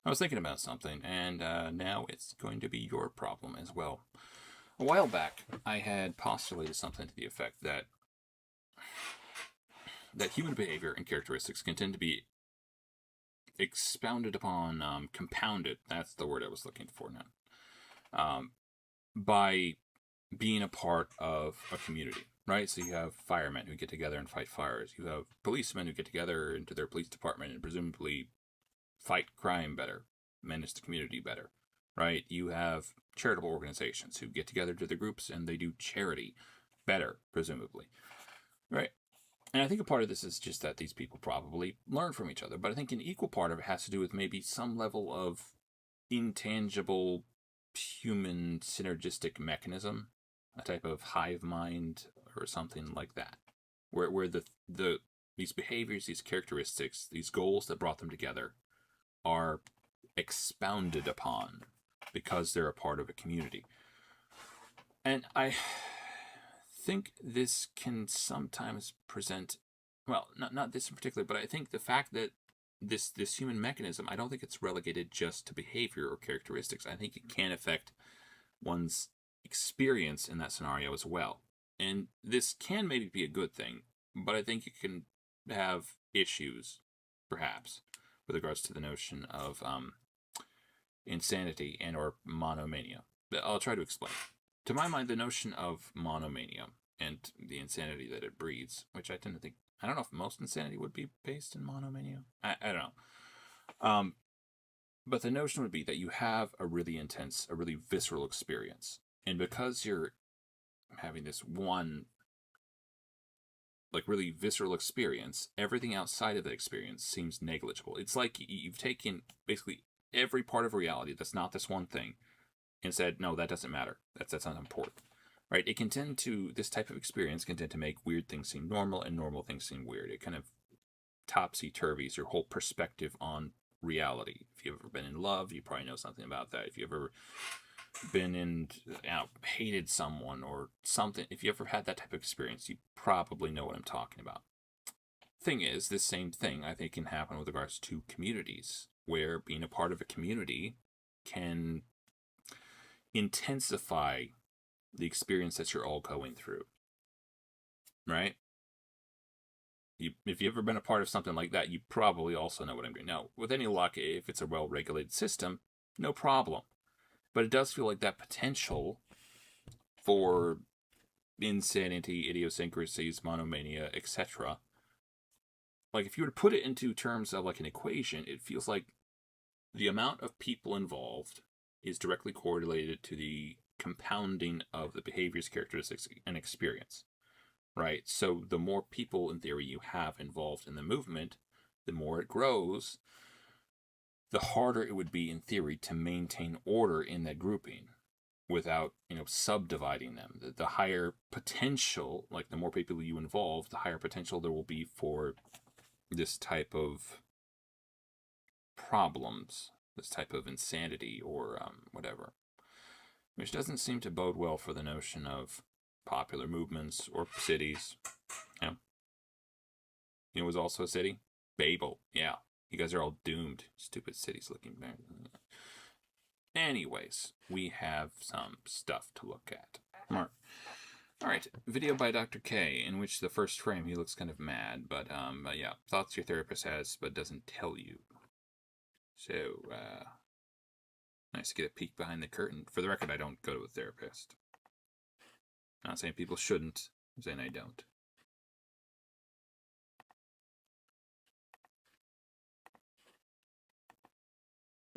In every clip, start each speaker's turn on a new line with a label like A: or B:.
A: I was thinking about something, and now it's going to be your problem as well. A while back, I had postulated something to the effect that human behavior and characteristics can tend to be expounded upon, compounded. That's the word I was looking for now. By being a part of a community, right? So you have firemen who get together and fight fires. You have policemen who get together into their police department and presumably fight crime better, manage the community better, right? You have charitable organizations who get together to the groups and they do charity better, presumably, right? And I think a part of this is just that these people probably learn from each other, but I think an equal part of it has to do with maybe some level of intangible human synergistic mechanism, a type of hive mind or something like that, where the these behaviors, these characteristics, these goals that brought them together are expounded upon because they're a part of a community. And I think this can sometimes present, well, not this in particular, but I think the fact that this human mechanism, I don't think it's relegated just to behavior or characteristics. I think it can affect one's experience in that scenario as well. And this can maybe be a good thing, but I think it can have issues, perhaps, with regards to the notion of insanity and or monomania. I'll try to explain. To my mind, the notion of monomania and the insanity that it breeds, which I tend to think, I don't know if most insanity would be based in monomania. I don't know. But the notion would be that you have a really intense, a really visceral experience. And because you're having this one, like, really visceral experience, everything outside of the experience seems negligible. It's like you've taken basically every part of reality that's not this one thing and said, no, that doesn't matter. That's not important. Right? It can tend to, this type of experience can tend to make weird things seem normal and normal things seem weird. It kind of topsy-turvies your whole perspective on reality. If you've ever been in love, you probably know something about that. If you've ever been in, hated someone or something, if you ever had that type of experience, you probably know what I'm talking about. Thing is, this same thing I think can happen with regards to communities, where being a part of a community can intensify the experience that you're all going through, right? If you've ever been a part of something like that, you probably also know what I'm doing. Now, with any luck, if it's a well-regulated system, no problem. But it does feel like that potential for insanity, idiosyncrasies, monomania, etc. Like, if you were to put it into terms of like an equation, it feels like the amount of people involved is directly correlated to the compounding of the behaviors, characteristics, and experience, right? So the more people, in theory, you have involved in the movement, the more it grows, the harder it would be, in theory, to maintain order in that grouping without, subdividing them. The higher potential, like the more people you involve, the higher potential there will be for this type of problems, this type of insanity or whatever, which doesn't seem to bode well for the notion of popular movements or cities. You know, it was also a city? Babel. Yeah. You guys are all doomed. Stupid cities looking bad. Anyways, we have some stuff to look at. Alright, video by Dr. K, in which the first frame he looks kind of mad, but yeah, thoughts your therapist has but doesn't tell you. So, nice to get a peek behind the curtain. For the record, I don't go to a therapist. Not saying people shouldn't, I'm saying I don't.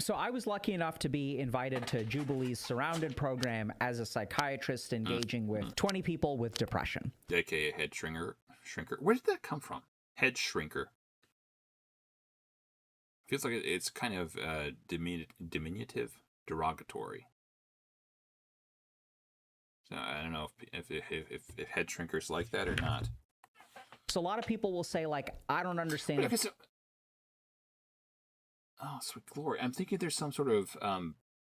B: So I was lucky enough to be invited to Jubilee's Surrounded program as a psychiatrist engaging with 20 people with depression.
A: AKA head shrinker. Where did that come from? Head shrinker. Feels like it's kind of diminutive, derogatory. So I don't know if head shrinkers like that or not.
B: So a lot of people will say, like, I don't understand.
A: Okay, so, oh, sweet glory. I'm thinking there's some sort of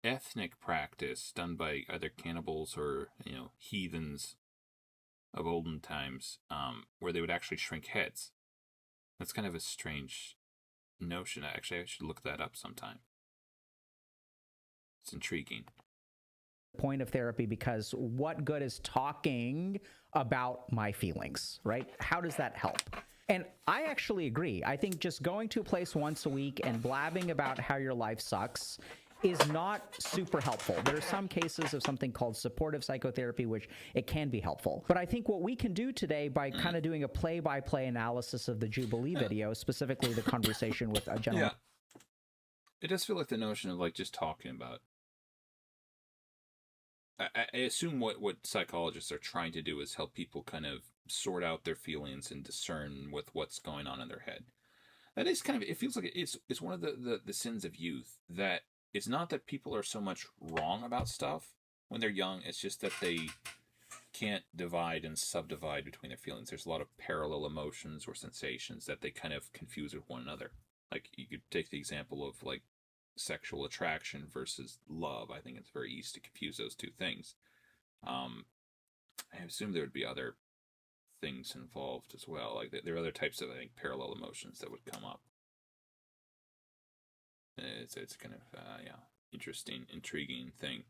A: ethnic practice done by either cannibals or, heathens of olden times, where they would actually shrink heads. That's kind of a strange notion. Actually, I should look that up sometime. It's intriguing.
B: Point of therapy, because what good is talking about my feelings, right? How does that help? And I actually agree. I think just going to a place once a week and blabbing about how your life sucks is not super helpful. There are some cases of something called supportive psychotherapy, which it can be helpful. But I think what we can do today by kind of doing a play-by-play analysis of the Jubilee video, specifically the conversation with a gentleman.
A: Yeah. It does feel like the notion of like just talking about. I assume what psychologists are trying to do is help people kind of sort out their feelings and discern with what's going on in their head. That is kind of, it feels like it's one of the sins of youth, that it's not that people are so much wrong about stuff when they're young, it's just that they can't divide and subdivide between their feelings. There's a lot of parallel emotions or sensations that they kind of confuse with one another. Like, you could take the example of like sexual attraction versus love. I think it's very easy to confuse those two things. I assume there would be other things involved as well. Like, there are other types of, I think, parallel emotions that would come up. It's kind of interesting, intriguing thing.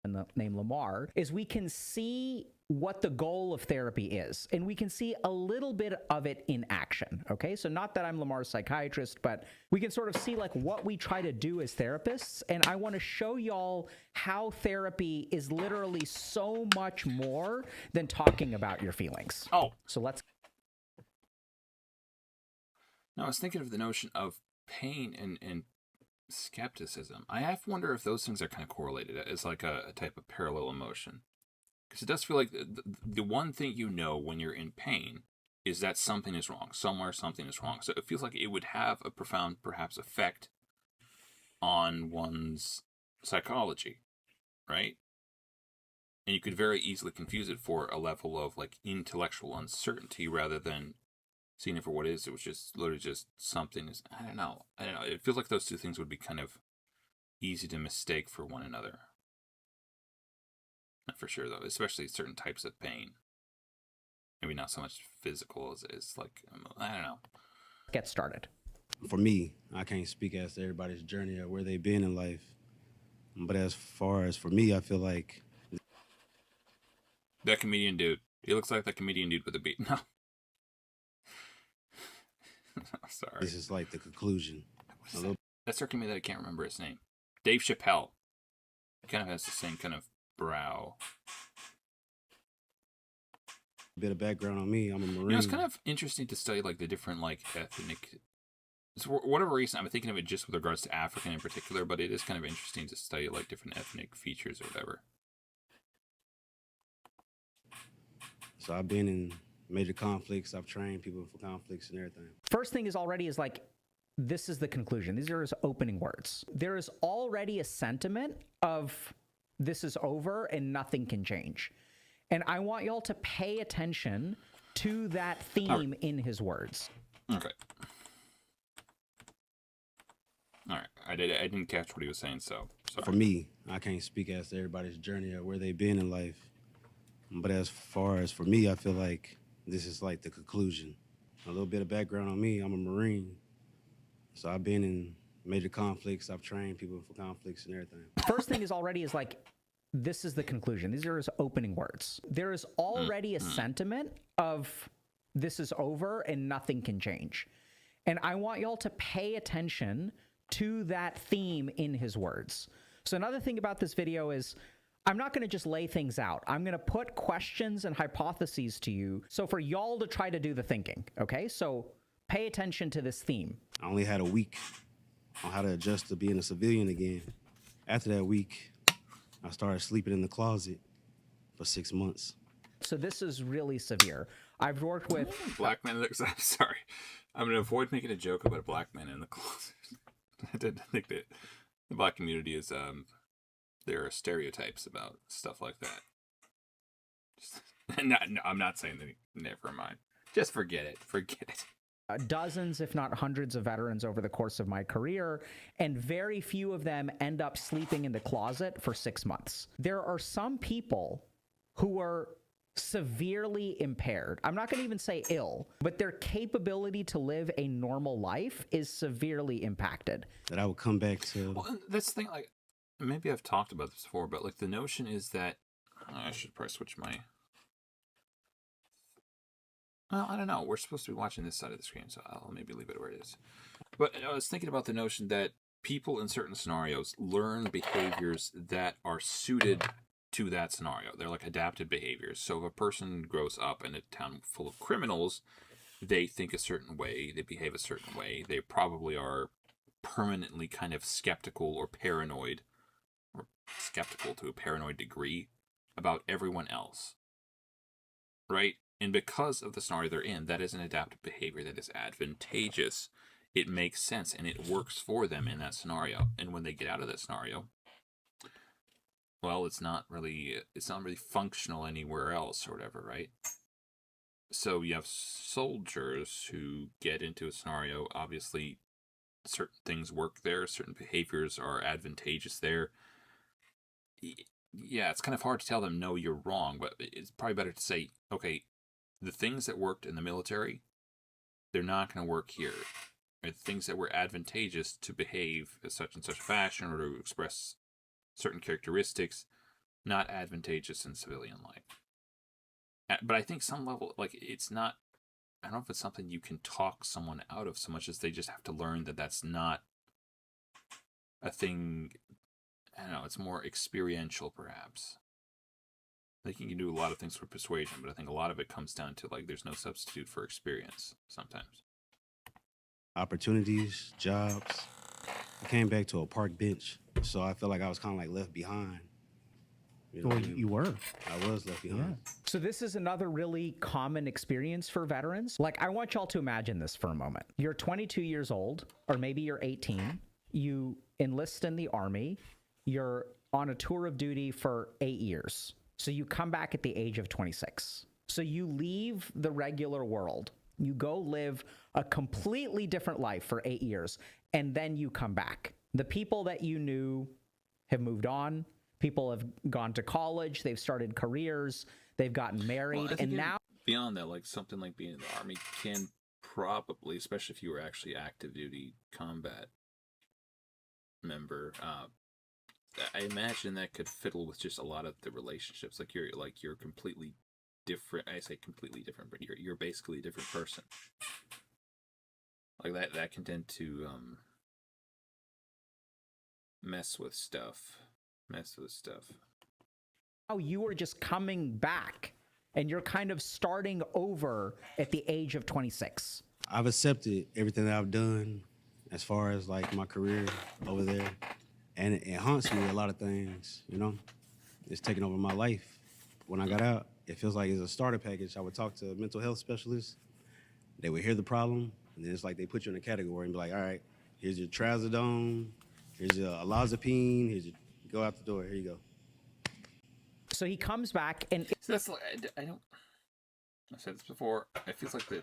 B: And the name Lamar, is we can see what the goal of therapy is, and we can see a little bit of it in action. Okay, so not that I'm Lamar's psychiatrist, but we can sort of see like what we try to do as therapists. And I want to show y'all how therapy is literally so much more than talking about your feelings.
A: Oh,
B: so let's.
A: Now, I was thinking of the notion of pain and skepticism. I have to wonder if those things are kind of correlated as like a type of parallel emotion. Because it does feel like the one thing you know when you're in pain is that something is wrong. Somewhere something is wrong. So it feels like it would have a profound, perhaps, effect on one's psychology, right? And you could very easily confuse it for a level of like intellectual uncertainty rather than seeing it for what it is. It was just literally just something. I don't know. It feels like those two things would be kind of easy to mistake for one another. Not for sure, though, especially certain types of pain. Maybe not so much physical as like, I don't know.
B: Get started.
C: For me, I can't speak as to everybody's journey or where they've been in life. But as far as for me, I feel like
A: that comedian dude. He looks like that comedian dude with a beat. No. Sorry.
C: This is like the conclusion.
A: That circling me that I can't remember his name. Dave Chappelle. He kind of has the same kind of brow.
C: A bit of background on me. I'm a Marine.
A: You know, it's kind of interesting to study like the different like ethnic. For whatever reason, I'm thinking of it just with regards to African in particular, but it is kind of interesting to study like different ethnic features or whatever.
C: So I've been in major conflicts. I've trained people for conflicts and everything.
B: First thing is like, this is the conclusion. These are his opening words. There is already a sentiment of this is over and nothing can change. And I want y'all to pay attention to that theme in his words.
A: Okay. All right. I didn't catch what he was saying, so sorry.
C: For me, I can't speak as to everybody's journey or where they've been in life. But as far as for me, I feel like this is like the conclusion. A little bit of background on me. I'm a Marine. So I've been in major conflicts. I've trained people for conflicts and everything.
B: First thing is like, this is the conclusion. These are his opening words. There is already a sentiment of this is over and nothing can change. And I want y'all to pay attention to that theme in his words. So another thing about this video is I'm not going to just lay things out. I'm going to put questions and hypotheses to you. So for y'all to try to do the thinking, okay? So pay attention to this theme.
C: I only had a week on how to adjust to being a civilian again. After that week, I started sleeping in the closet for 6 months.
B: So this is really severe. I've worked with...
A: Black men... I'm sorry. I'm going to avoid making a joke about a black man in the closet. I didn't think that the black community is... there are stereotypes about stuff like that. No, I'm not saying that. Never mind. Just forget it. Forget it.
B: Dozens, if not hundreds of veterans over the course of my career, and very few of them end up sleeping in the closet for 6 months. There are some people who are severely impaired. I'm not going to even say ill, but their capability to live a normal life is severely impacted.
C: That I would come back to.
A: Well, that's the thing, like, maybe I've talked about this before, but like the notion is that I should probably switch my. Well, I don't know. We're supposed to be watching this side of the screen, so I'll maybe leave it where it is. But I was thinking about the notion that people in certain scenarios learn behaviors that are suited to that scenario. They're like adapted behaviors. So if a person grows up in a town full of criminals, they think a certain way, they behave a certain way. They probably are permanently kind of skeptical or paranoid, or skeptical to a paranoid degree about everyone else, right? And because of the scenario they're in, that is an adaptive behavior that is advantageous. It makes sense and it works for them in that scenario. And when they get out of that scenario, well, it's not really functional anywhere else or whatever, right? So you have soldiers who get into a scenario, obviously certain things work there, certain behaviors are advantageous there. Yeah, it's kind of hard to tell them, no, you're wrong, but it's probably better to say, okay, the things that worked in the military, they're not going to work here. Right? Things that were advantageous to behave in such and such a fashion or to express certain characteristics, not advantageous in civilian life. But I think some level, like, it's not, I don't know if it's something you can talk someone out of so much as they just have to learn that that's not a thing. I don't know, it's more experiential, perhaps. I think you can do a lot of things with persuasion, but I think a lot of it comes down to, like, there's no substitute for experience sometimes.
C: Opportunities, jobs. I came back to a park bench, so I feel like I was kind of like left behind. You know
B: Well,
C: what I mean?
B: you were.
C: I was left behind.
B: So this is another really common experience for veterans. Like, I want y'all to imagine this for a moment. You're 22 years old, or maybe you're 18. You enlist in the Army. You're on a tour of duty for 8 years. So you come back at the age of 26. So you leave the regular world. You go live a completely different life for 8 years, and then you come back. The people that you knew have moved on. People have gone to college. They've started careers. They've gotten married. And now,
A: beyond that, like something like being in the Army can probably, especially if you were actually active duty combat member, I imagine that could fiddle with just a lot of the relationships. Like you're completely different. I say completely different, but you're basically a different person. Like that can tend to mess with stuff.
B: now you are just coming back, and you're kind of starting over at the age of 26.
C: I've accepted everything that I've done as far as like my career over there. And it haunts me a lot of things, you know? It's taken over my life. When I got out, it feels like it's a starter package. I would talk to a mental health specialist. They would hear the problem, and then it's like they put you in a category and be like, all right, here's your trazodone, here's your alazapine, here's your, go out the door, here you go.
B: So he comes back, and
A: So that's like, I don't. I said this before. It feels like the.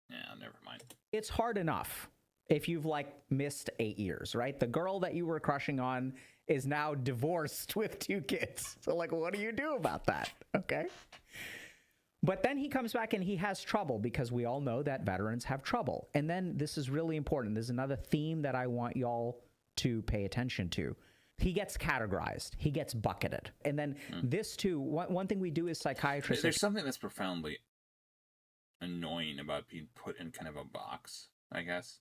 A: Yeah, never mind.
B: it's hard enough if you've like missed 8 years, right? The girl that you were crushing on is now divorced with 2 kids. So like, what do you do about that? Okay. But then he comes back and he has trouble, because we all know that veterans have trouble. And then this is really important. There's another theme that I want y'all to pay attention to. He gets categorized. He gets bucketed. And then this too, one thing we do as psychiatrists.
A: There's something that's profoundly annoying about being put in kind of a box, I guess.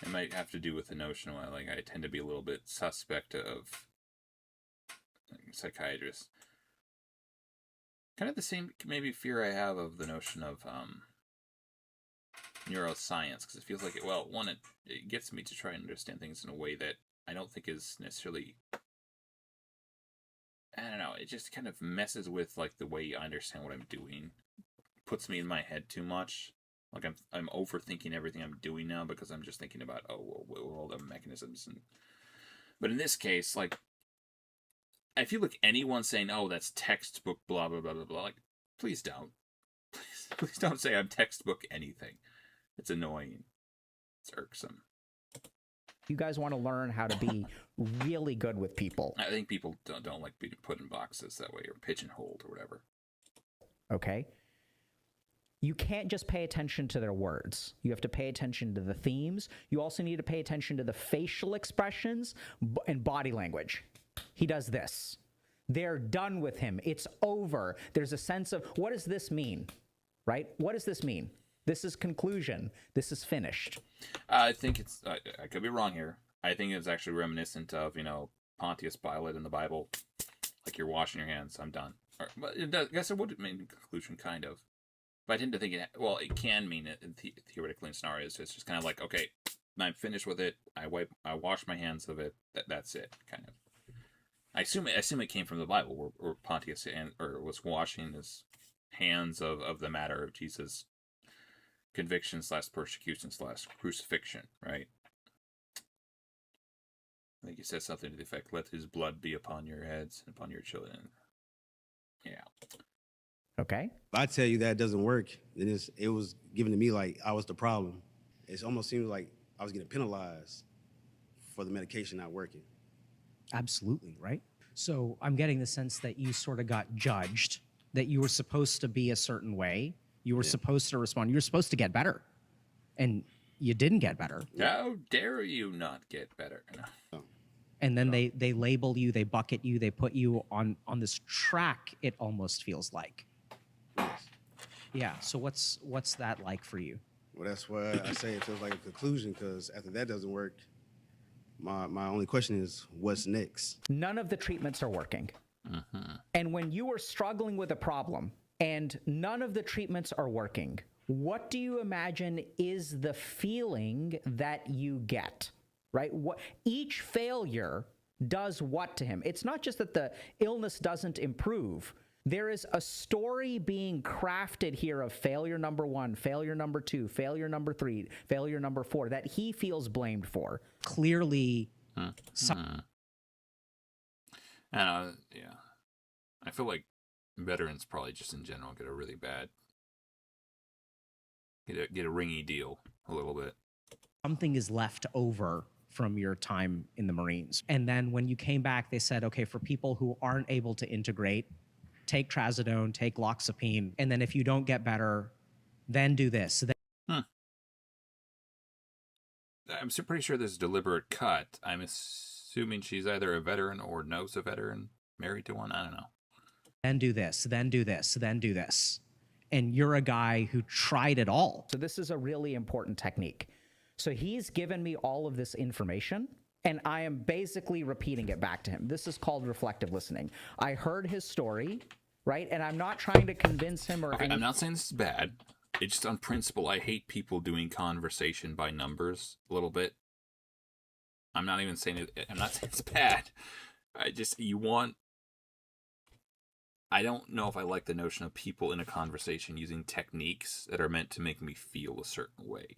A: It might have to do with the notion of, like, I tend to be a little bit suspect of psychiatrists. Kind of the same, maybe, fear I have of the notion of neuroscience, because it feels like it gets me to try and understand things in a way that I don't think is necessarily. I don't know. It just kind of messes with like the way I understand what I'm doing. Puts me in my head too much. Like I'm overthinking everything I'm doing now, because I'm just thinking about all the mechanisms. But in this case, like, I feel like anyone saying, "Oh, that's textbook blah blah blah blah blah," like, please don't, please don't say I'm textbook anything. It's annoying. It's irksome.
B: You guys want to learn how to be really good with people.
A: I think people don't like being put in boxes that way, or pigeonholed or whatever.
B: Okay. you can't just pay attention to their words. You have to pay attention to the themes. You also need to pay attention to the facial expressions and body language. He does this. They're done with him. It's over. There's a sense of, what does this mean? Right? What does this mean? This is conclusion. This is finished.
A: I think it's, I could be wrong here. I think it's actually reminiscent of, Pontius Pilate in the Bible. Like, you're washing your hands, I'm done. But it does, I guess it would mean conclusion, kind of. But I tend to think it can mean it theoretically in scenarios. It's just kind of like, okay, I'm finished with it. I wash my hands of it. That's it, kind of. I assume it came from the Bible, where Pontius was washing his hands of the matter of Jesus' conviction / persecution / crucifixion, right? I think he says something to the effect, "Let his blood be upon your heads and upon your children." Yeah.
B: Okay.
C: If I tell you that doesn't work, then it was given to me like I was the problem. It almost seems like I was getting penalized for the medication not working.
D: Absolutely, right? So I'm getting the sense that you sort of got judged, that you were supposed to be a certain way. You were supposed to respond. You were supposed to get better. And you didn't get better.
A: How dare you not get better? No.
D: And then they label you, they bucket you, they put you on this track, it almost feels like.
C: Yes.
D: Yeah, so what's that like for you?
C: Well, that's why I say it feels like a conclusion, because after that doesn't work, my only question is, what's next?
B: None of the treatments are working. And when you are struggling with a problem and none of the treatments are working, what do you imagine is the feeling that you get, right? Each failure does what to him? It's not just that the illness doesn't improve. There is a story being crafted here of failure number 1, failure number 2, failure number 3, failure number 4 that he feels blamed for.
D: Clearly,
A: Yeah. I feel like veterans probably just in general get a really bad, get a ringy deal a little bit.
D: something is left over from your time in the Marines. And then when you came back, they said, okay, for people who aren't able to integrate, take trazodone, take loxapine, and then if you don't get better, then do this.
A: I'm pretty sure this is a deliberate cut. I'm assuming she's either a veteran or knows a veteran, married to one. I don't know.
D: Then do this, then do this, then do this. And you're a guy who tried it all.
B: So this is a really important technique. So he's given me all of this information, and I am basically repeating it back to him. This is called reflective listening. I heard his story, right? And I'm not trying to convince him or
A: I'm not saying this is bad. It's just on principle. I hate people doing conversation by numbers a little bit. I'm not even saying it. I'm not saying it's bad. I don't know if I like the notion of people in a conversation using techniques that are meant to make me feel a certain way.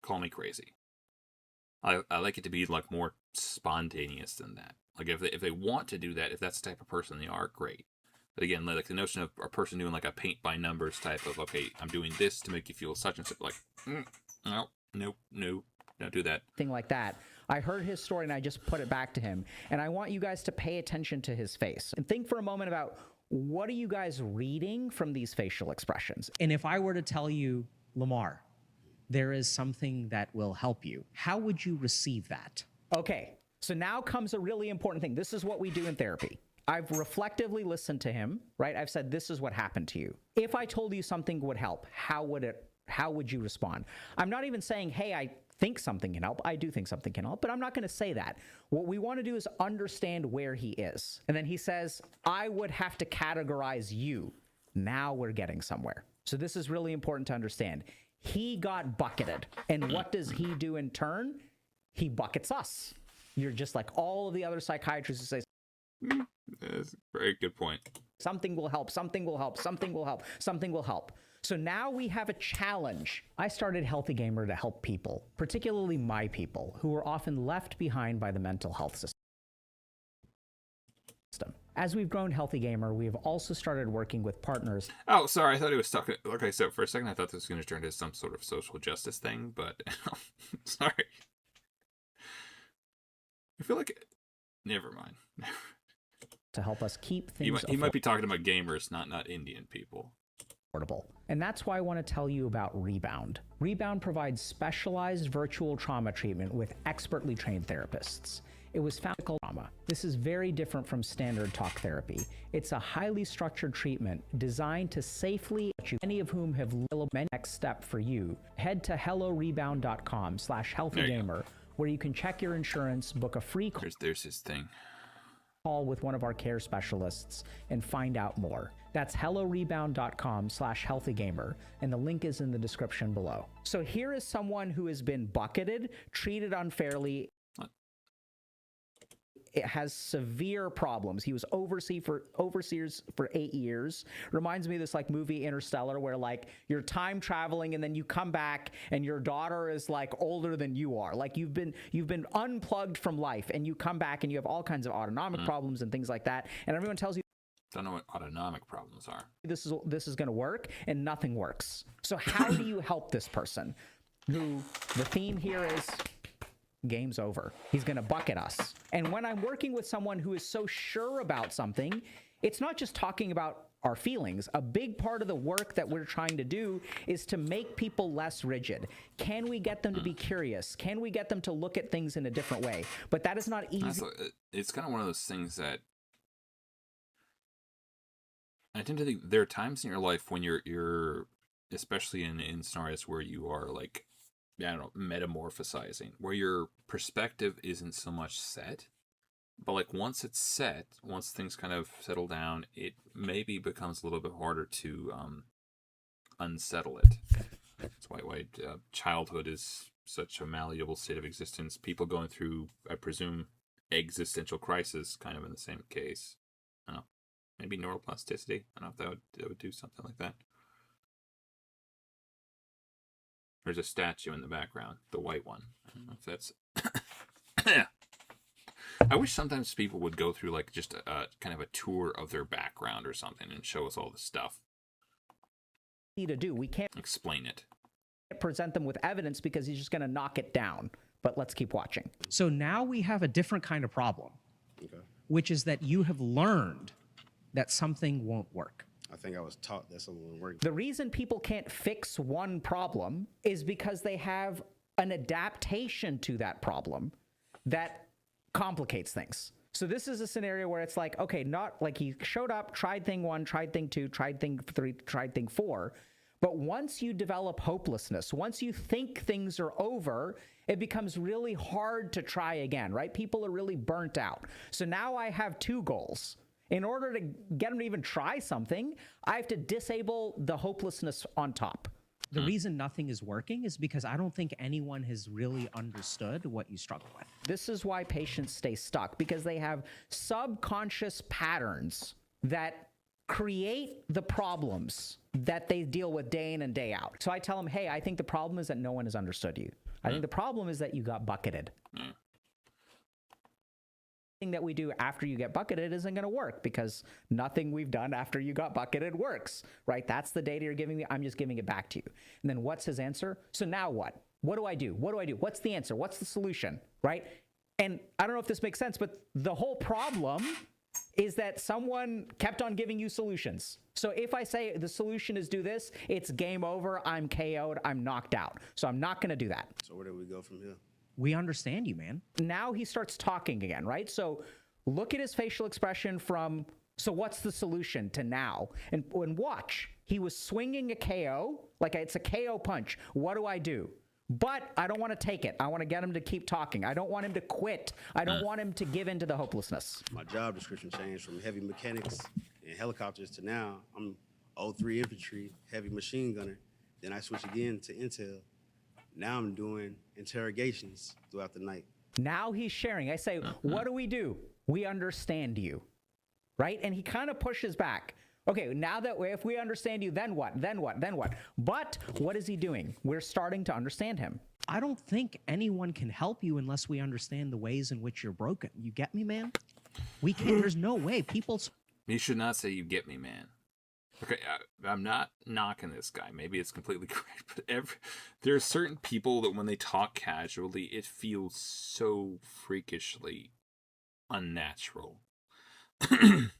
A: Call me crazy. I like it to be like more spontaneous than that. Like if they want to do that, if that's the type of person they are, great. But again, like the notion of a person doing like a paint by numbers type of, okay, I'm doing this to make you feel such and such, like, no, don't do that.
B: thing like that. I heard his story and I just put it back to him. And I want you guys to pay attention to his face and think for a moment about, what are you guys reading from these facial expressions?
D: And if I were to tell you, Lamar, there is something that will help you, how would you receive that?
B: Okay, so now comes a really important thing. This is what we do in therapy. I've reflectively listened to him, right? I've said, this is what happened to you. If I told you something would help, how would you respond? I'm not even saying, hey, I think something can help. I do think something can help, but I'm not going to say that. What we want to do is understand where he is. And then he says, I would have to categorize you. Now we're getting somewhere. So this is really important to understand. He got bucketed. And what does he do in turn? He buckets us. You're just like all of the other psychiatrists who say,
A: That's a very good point.
B: something will help, something will help, something will help, something will help. So now we have a challenge. I started Healthy Gamer to help people, particularly my people, who were often left behind by the mental health system. As we've grown Healthy Gamer, we have also started working with partners.
A: Oh, sorry. I thought he was talking. Okay, so for a second I thought this was going to turn into some sort of social justice thing, but sorry. I feel like never mind.
B: to help us keep
A: He
B: things
A: might be talking about gamers, not Indian people.
B: affordable. And that's why I want to tell you about Rebound. Rebound provides specialized virtual trauma treatment with expertly trained therapists. It was found in trauma. This is very different from standard talk therapy. It's a highly structured treatment designed to safely, many of whom have little next step for you. Head to hellorebound.com/healthygamer, where you can check your insurance, book a free
A: There's his thing.
B: call with one of our care specialists and find out more. That's hellorebound.com/healthygamer, and the link is in the description below. So here is someone who has been bucketed, treated unfairly. It has severe problems. He was overseers for 8 years. Reminds me of this like movie Interstellar, where like you're time traveling and then you come back and your daughter is like older than you are. Like you've been unplugged from life and you come back and you have all kinds of autonomic problems and things like that. And everyone tells you
A: Don't know what autonomic problems are.
B: this is going to work, and nothing works. So how do you help this person who the theme here is game's over? He's going to bucket us. And when I'm working with someone who is so sure about something, it's not just talking about our feelings. A big part of the work that we're trying to do is to make people less rigid. Can we get them to be curious? Can we get them to look at things in a different way? But that is not easy.
A: It's kind of one of those things that I tend to think there are times in your life when you're especially in scenarios where you are like, I don't know, metamorphosizing, where your perspective isn't so much set, but like once it's set, once things kind of settle down, it maybe becomes a little bit harder to unsettle it. That's why childhood is such a malleable state of existence. People going through, I presume, existential crisis, kind of in the same case. I don't know, maybe neuroplasticity. I don't know if that would do something like that. There's a statue in the background, the white one. I don't know if that's... I wish sometimes people would go through like just a kind of a tour of their background or something and show us all the stuff.
B: To do. We can't
A: Explain it.
B: present them with evidence because he's just going to knock it down. But let's keep watching.
D: So now we have a different kind of problem, which is that you have learned that something won't work.
C: I think I was taught that something would work.
B: The reason people can't fix one problem is because they have an adaptation to that problem that complicates things. So this is a scenario where it's like, okay, not like he showed up, tried thing 1, tried thing 2, tried thing 3, tried thing 4. But once you develop hopelessness, once you think things are over, it becomes really hard to try again, right? People are really burnt out. So now I have 2 goals. In order to get them to even try something, I have to disable the hopelessness on top.
D: The reason nothing is working is because I don't think anyone has really understood what you struggle with.
B: This is why patients stay stuck, because they have subconscious patterns that create the problems that they deal with day in and day out. So I tell them, hey, I think the problem is that no one has understood you. I think the problem is that you got bucketed. Thing that we do after you get bucketed isn't going to work because nothing we've done after you got bucketed works, right? That's the data you're giving me. I'm just giving it back to you. And then what's his answer? So now what? What do I do? What do I do? What's the answer? What's the solution, right? And I don't know if this makes sense, but the whole problem is that someone kept on giving you solutions. So if I say the solution is do this, it's game over, I'm KO'd, I'm knocked out. So I'm not going to do that.
C: So where do we go from here?
D: We understand you, man.
B: Now he starts talking again, right? So look at his facial expression from, so what's the solution to now? And watch, he was swinging a KO, like it's a KO punch. What do I do? But I don't want to take it. I want to get him to keep talking. I don't want him to quit. I don't want him to give in to the hopelessness.
C: My job description changed from heavy mechanics and helicopters to now I'm O3 infantry, heavy machine gunner. Then I switch again to intel. Now I'm doing interrogations throughout the night.
B: Now he's sharing. I say, what do? We understand you, right? And he kind of pushes back. Okay, now that if we understand you, then what? Then what? Then what? But what is he doing? We're starting to understand him.
D: I don't think anyone can help you unless we understand the ways in which you're broken. You get me, man? We can't. There's no way.
A: You should not say "you get me, man." Okay, I'm not knocking this guy. Maybe it's completely correct, but there are certain people that when they talk casually, it feels so freakishly unnatural. I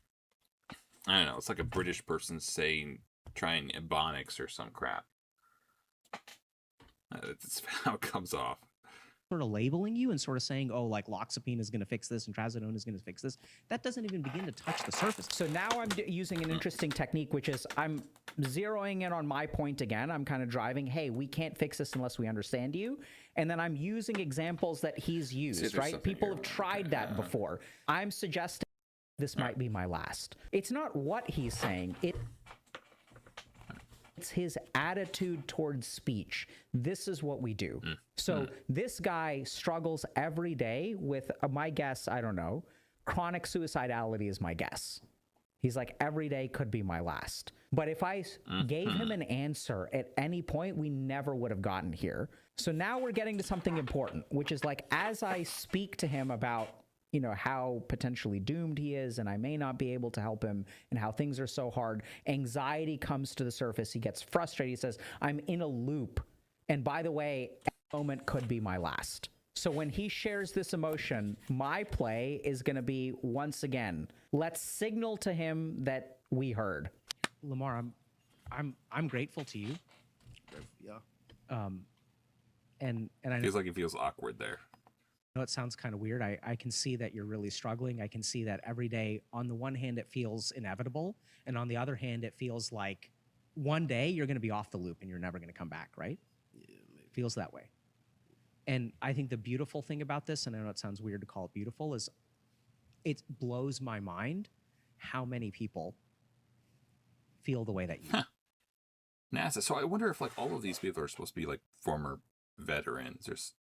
A: don't know. It's like a British person saying trying Ebonics or some crap. That's how it comes off.
D: Sort of labeling you and sort of saying, oh, like loxapine is going to fix this and trazodone is going to fix this. That doesn't even begin to touch the surface.
B: So now I'm using an interesting technique, which is I'm zeroing in on my point again. I'm kind of driving, hey, we can't fix this unless we understand you. And then I'm using examples that he's used, right? People have tried that before. I'm suggesting this might be my last. It's not what he's saying. It's his attitude towards speech. This is what we do. So this guy struggles every day with, my guess, I don't know, chronic suicidality is my guess. He's like, every day could be my last. But if I gave him an answer at any point, we never would have gotten here. So now we're getting to something important, which is like, as I speak to him about, you know, how potentially doomed he is and I may not be able to help him and how things are so hard, anxiety comes to the surface. He gets frustrated. He says, I'm in a loop. And by the way, any moment could be my last. So when he shares this emotion, my play is going to be, once again, let's signal to him that we heard.
D: Lamar, I'm grateful to you.
C: Yeah.
D: And I
A: Feels like he feels awkward there.
D: know it sounds kind of weird. I can see that you're really struggling. I can see that every day, on the one hand, it feels inevitable. And on the other hand, it feels like one day you're going to be off the loop and you're never going to come back, right?
C: Yeah, maybe.
D: Feels that way. And I think the beautiful thing about this, and I know it sounds weird to call it beautiful, is it blows my mind how many people feel the way that you do.
A: NASA. So I wonder if like all of these people are supposed to be like former veterans.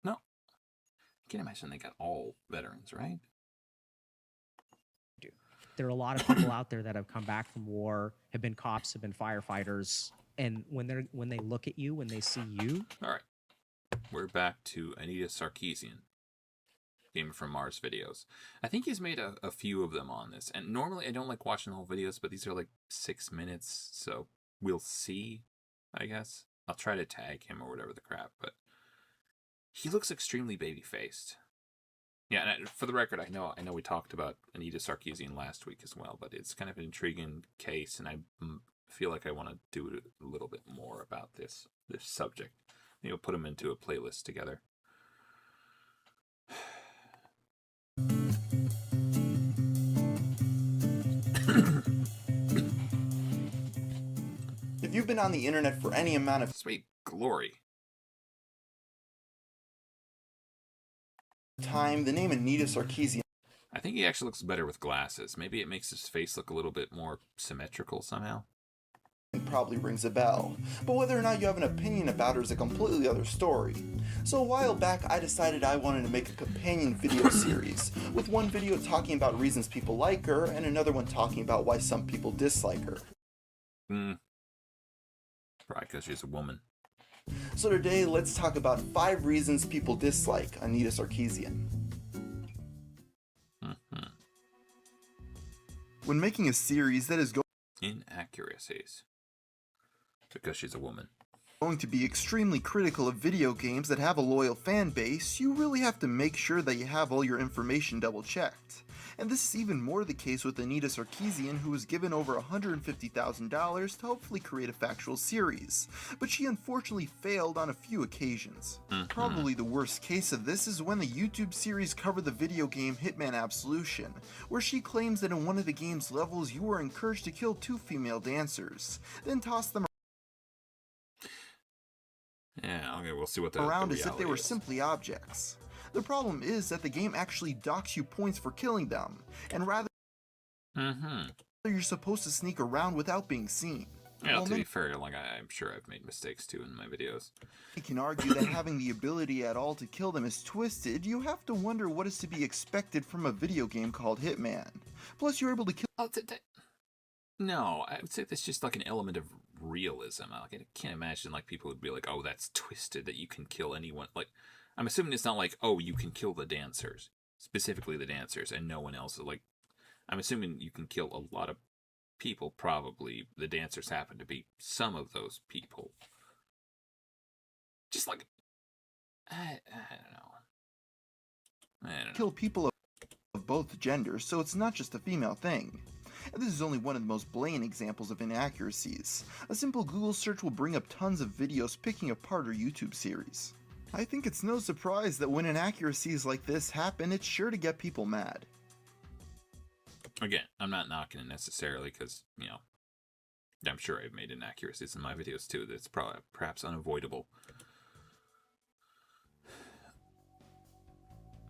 A: No, I can't imagine they got all veterans, right?
D: There are a lot of people out there that have come back from war, have been cops, have been firefighters, and when they look at you, when they see you,
A: All right, we're back to Anita Sarkeesian, Gamer from Mars videos. I think he's made a few of them on this, and normally I don't like watching the whole videos, but these are like 6 minutes, so we'll see. I guess I'll try to tag him or whatever the crap, but he looks extremely baby-faced. Yeah, and for the record, I know we talked about Anita Sarkeesian last week as well, but it's kind of an intriguing case, and I feel like I want to do a little bit more about this subject. Maybe we'll put them into a playlist together.
E: If you've been on the internet for any amount of
A: Sweet glory.
E: time, the name Anita Sarkeesian
A: I think he actually looks better with glasses. Maybe it makes his face look a little bit more symmetrical somehow.
E: probably rings a bell, but whether or not you have an opinion about her is a completely other story. So a while back, I decided I wanted to make a companion video series, with one video talking about reasons people like her, and another one talking about why some people dislike her.
A: Probably because she's a woman.
E: So today, let's talk about 5 reasons people dislike Anita Sarkeesian. When making a series that is
A: Inaccuracies. Because she's a woman.
E: going to be extremely critical of video games that have a loyal fan base, you really have to make sure that you have all your information double-checked. And this is even more the case with Anita Sarkeesian, who was given over $150,000 to hopefully create a factual series, but she unfortunately failed on a few occasions. Probably the worst case of this is when the YouTube series covered the video game Hitman Absolution, where she claims that in one of the game's levels you were encouraged to kill 2 female dancers, then toss them
A: Yeah, okay, we'll see what the
E: around
A: the
E: as if they were
A: reality is.
E: simply objects. The problem is that the game actually docks you points for killing them, and rather you're supposed to sneak around without being seen.
A: Yeah,
E: While
A: to
E: many
A: be fair, like I'm sure I've made mistakes too in my videos.
E: can argue that having the ability at all to kill them is twisted, you have to wonder what is to be expected from a video game called Hitman. Plus, you're able to kill
A: Oh, no, I would say that's just like an element of realism. Like, I can't imagine like people would be like, "Oh, that's twisted that you can kill anyone." Like, I'm assuming it's not like, "Oh, you can kill the dancers, specifically the dancers, and no one else." Like, I'm assuming you can kill a lot of people. Probably the dancers happen to be some of those people. Just like, I don't know. I don't know.
E: kill people of both genders, so it's not just a female thing. And this is only one of the most blatant examples of inaccuracies. A simple Google search will bring up tons of videos picking apart her YouTube series. I think it's no surprise that when inaccuracies like this happen, it's sure to get people mad.
A: Again, I'm not knocking it necessarily because, you know, I'm sure I've made inaccuracies in my videos too. That's probably perhaps unavoidable.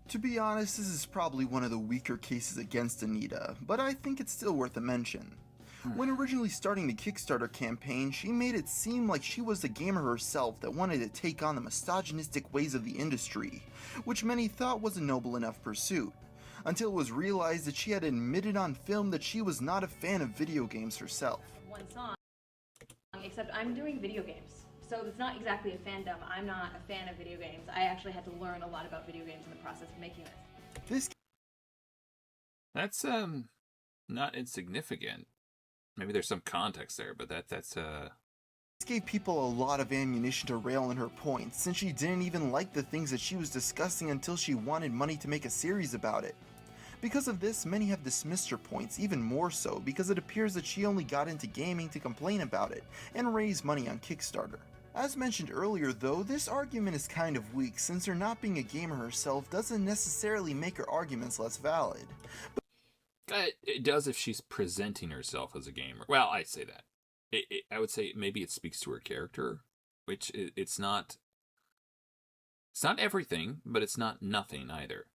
E: To be honest, this is probably one of the weaker cases against Anita, but I think it's still worth a mention. When originally starting the Kickstarter campaign, she made it seem like she was the gamer herself that wanted to take on the misogynistic ways of the industry, which many thought was a noble enough pursuit, until it was realized that she had admitted on film that she was not a fan of video games herself.
F: One song, except I'm doing video games. So it's not exactly a fandom. I'm not a fan of video games. I actually had to learn a lot about video games in the process of making this.
A: That's not insignificant. Maybe there's some context there, but that's
E: This gave people a lot of ammunition to rail on her points, since she didn't even like the things that she was discussing until she wanted money to make a series about it. Because of this, many have dismissed her points, even more so because it appears that she only got into gaming to complain about it and raise money on Kickstarter. As mentioned earlier though, this argument is kind of weak since her not being a gamer herself doesn't necessarily make her arguments less valid.
A: it does if she's presenting herself as a gamer. Well, I say that. I would say maybe it speaks to her character, which it's not. It's not everything, but it's not nothing either.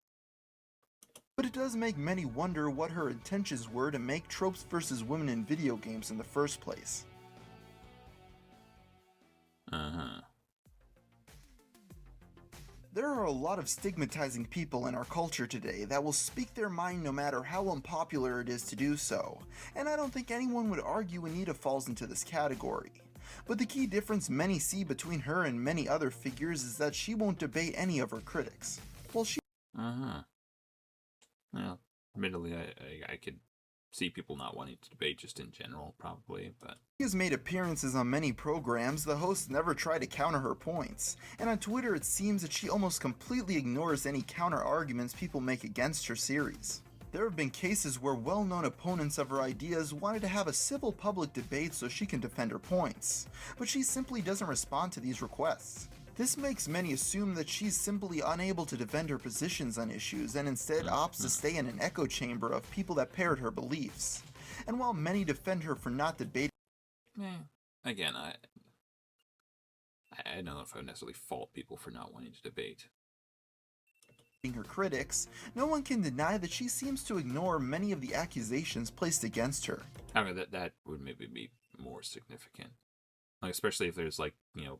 E: But it does make many wonder what her intentions were to make tropes versus women in video games in the first place. There are a lot of stigmatizing people in our culture today that will speak their mind no matter how unpopular it is to do so, and I don't think anyone would argue Anita falls into this category. But the key difference many see between her and many other figures is that she won't debate any of her critics. Well,
A: Well, admittedly, I could see people not wanting to debate just in general, probably, but
E: She has made appearances on many programs, the hosts never try to counter her points, and on Twitter it seems that she almost completely ignores any counter arguments people make against her series. There have been cases where well-known opponents of her ideas wanted to have a civil public debate so she can defend her points, but she simply doesn't respond to these requests. This makes many assume that she's simply unable to defend her positions on issues and instead opts to stay in an echo chamber of people that parrot her beliefs. And while many defend her for not debating
A: again, I don't know if I would necessarily fault people for not wanting to debate.
E: her critics, no one can deny that she seems to ignore many of the accusations placed against her.
A: I mean, that would maybe be more significant, like especially if there's like, you know,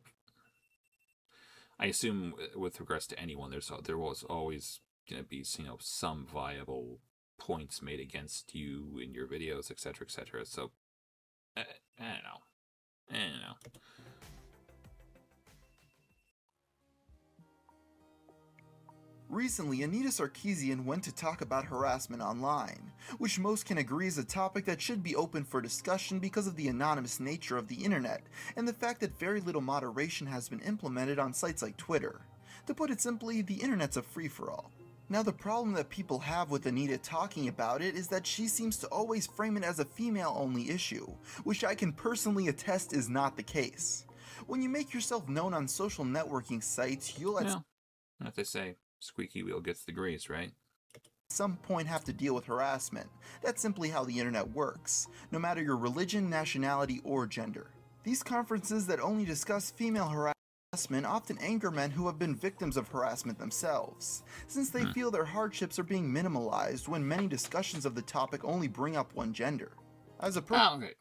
A: I assume with regards to anyone, there was always going to be, you know, some viable points made against you in your videos, etc., etc. So I don't know.
E: Recently, Anita Sarkeesian went to talk about harassment online, which most can agree is a topic that should be open for discussion because of the anonymous nature of the internet and the fact that very little moderation has been implemented on sites like Twitter. To put it simply, the internet's a free-for-all. Now, the problem that people have with Anita talking about it is that she seems to always frame it as a female-only issue, which I can personally attest is not the case. When you make yourself known on social networking sites, you'll
A: What they say, squeaky wheel gets the grease, right?
E: some point have to deal with harassment. That's simply how the internet works, no matter your religion, nationality, or gender. These conferences that only discuss female harassment often anger men who have been victims of harassment themselves, since they feel their hardships are being minimalized when many discussions of the topic only bring up one gender. As a
A: Okay.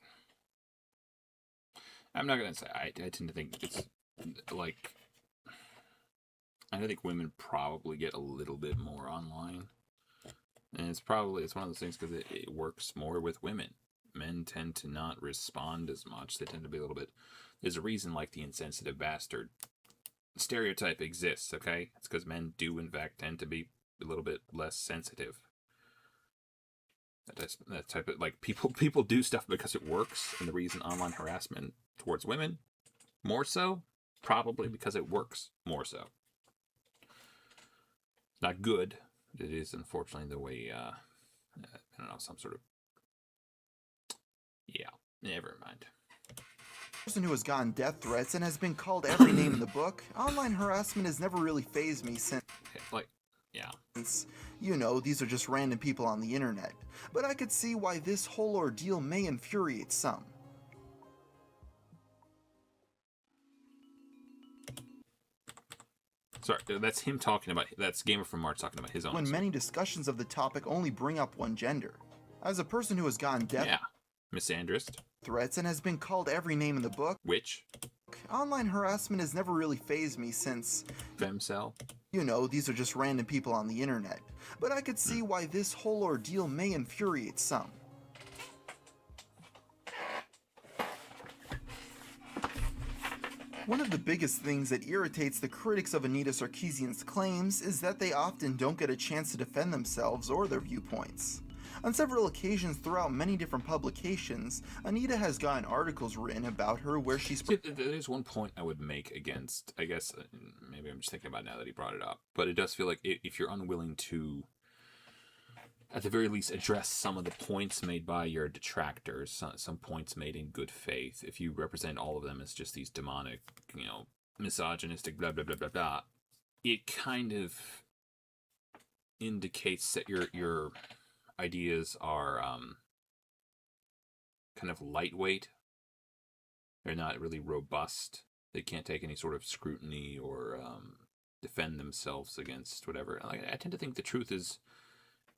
A: I'm not gonna say I tend to think it's like I think women probably get a little bit more online. And it's one of those things because it works more with women. Men tend to not respond as much. They tend to be a little bit. There's a reason, like the insensitive bastard stereotype exists. Okay, it's because men do in fact tend to be a little bit less sensitive. That type of like people do stuff because it works, and the reason online harassment towards women more so probably because it works more so. It's not good. It is unfortunately the way, I don't know, some sort of... Yeah, never mind.
E: Person who has gotten death threats and has been called every name in the book, online harassment has never really fazed me since,
A: Like, yeah.
E: you know, these are just random people on the internet. But I could see why this whole ordeal may infuriate some.
A: Sorry, that's him talking about... That's Gamer from March talking about his own...
E: When many discussions of the topic only bring up one gender. As a person who has gotten death
A: Yeah. Misandrist.
E: threats and has been called every name in the book,
A: Witch.
E: online harassment has never really fazed me since,
A: Femcel.
E: you know, these are just random people on the internet. But I could see why this whole ordeal may infuriate some. One of the biggest things that irritates the critics of Anita Sarkeesian's claims is that they often don't get a chance to defend themselves or their viewpoints. On several occasions throughout many different publications, Anita has gotten articles written about her where she's...
A: See, there's one point I would make against, I guess, maybe I'm just thinking about it now that he brought it up, but it does feel like if you're unwilling to, at the very least, address some of the points made by your detractors, some points made in good faith, if you represent all of them as just these demonic, you know, misogynistic, blah, blah, blah, blah, blah, it kind of indicates that your ideas are kind of lightweight. They're not really robust. They can't take any sort of scrutiny or defend themselves against whatever. Like, I tend to think the truth is,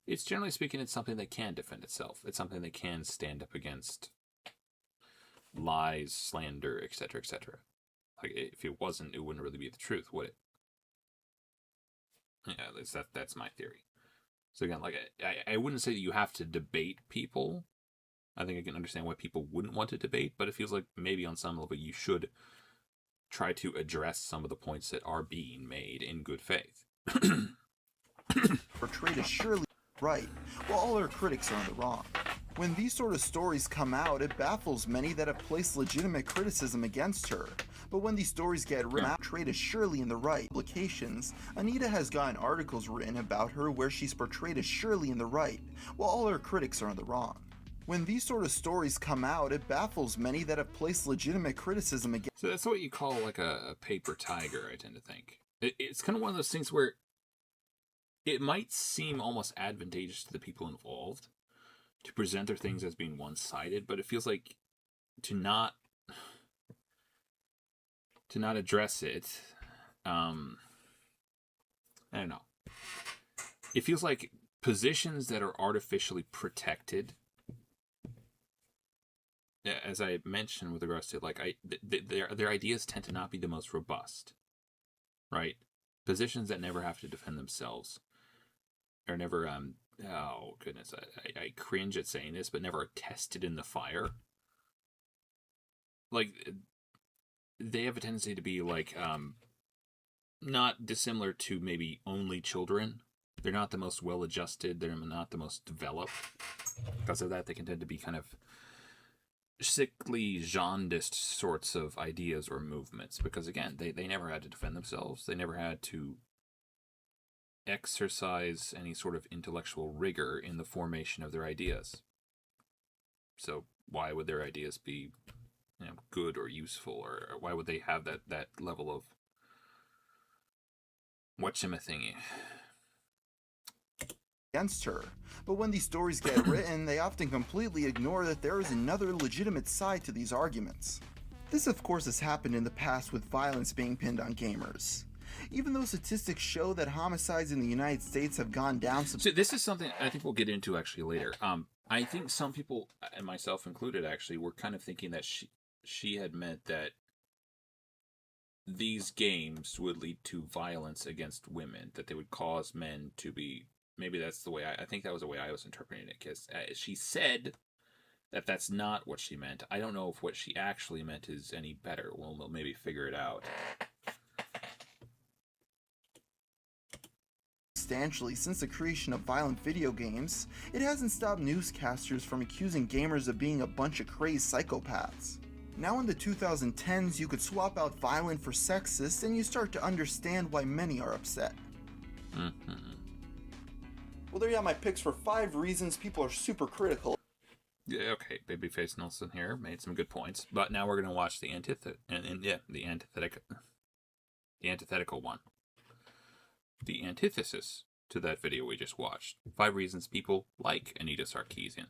A: it's generally speaking, it's something that can defend itself. It's something that can stand up against lies, slander, etc., etc. Like, if it wasn't, it wouldn't really be the truth, would it? Yeah, that's my theory. So again, like, I wouldn't say that you have to debate people. I think I can understand why people wouldn't want to debate, but it feels like maybe on some level you should try to address some of the points that are being made in good faith.
E: portrayed as surely right, while all her critics are in the wrong. When these sort of stories come out, it baffles many that have placed legitimate criticism against her. But when these stories get written out, portrayed as surely in the right publications, Anita has gotten articles written about her where she's portrayed as surely in the right, while all her critics are in the wrong. When these sort of stories come out, it baffles many that have placed legitimate criticism against...
A: So that's what you call like a paper tiger, I tend to think. It's kind of one of those things where it might seem almost advantageous to the people involved to present their things as being one-sided, but it feels like to not address it, I don't know. It feels like positions that are artificially protected, as I mentioned with regards to, like, their ideas tend to not be the most robust, right? Positions that never have to defend themselves, or never, oh goodness, I cringe at saying this, but never tested in the fire. Like, they have a tendency to be, like, not dissimilar to maybe only children. They're not the most well-adjusted, they're not the most developed. Because of that, they can tend to be kind of sickly, jaundiced sorts of ideas or movements. Because, again, they never had to defend themselves. They never had to exercise any sort of intellectual rigor in the formation of their ideas. So why would their ideas be, you know, good or useful, or why would they have that level of whatchamathingy
E: against her. But when these stories get written, they often completely ignore that there is another legitimate side to these arguments. This of course has happened in the past with violence being pinned on gamers. Even though statistics show that homicides in the United States have gone down...
A: So this is something I think we'll get into actually later. I think some people, and myself included actually, were kind of thinking that she had meant that these games would lead to violence against women, that they would cause men to be... Maybe that's the way I think that was the way I was interpreting it, because she said that that's not what she meant. I don't know if what she actually meant is any better. We'll maybe figure it out.
E: Substantially since the creation of violent video games, it hasn't stopped newscasters from accusing gamers of being a bunch of crazed psychopaths. Now in the 2010s, you could swap out violent for sexist, and you start to understand why many are upset. Well, there you have my picks for 5 reasons people are super critical.
A: Yeah, okay, Babyface Nelson here made some good points, but now we're gonna watch the the antithetical one, the antithesis to that video we just watched. 5 reasons people like Anita Sarkeesian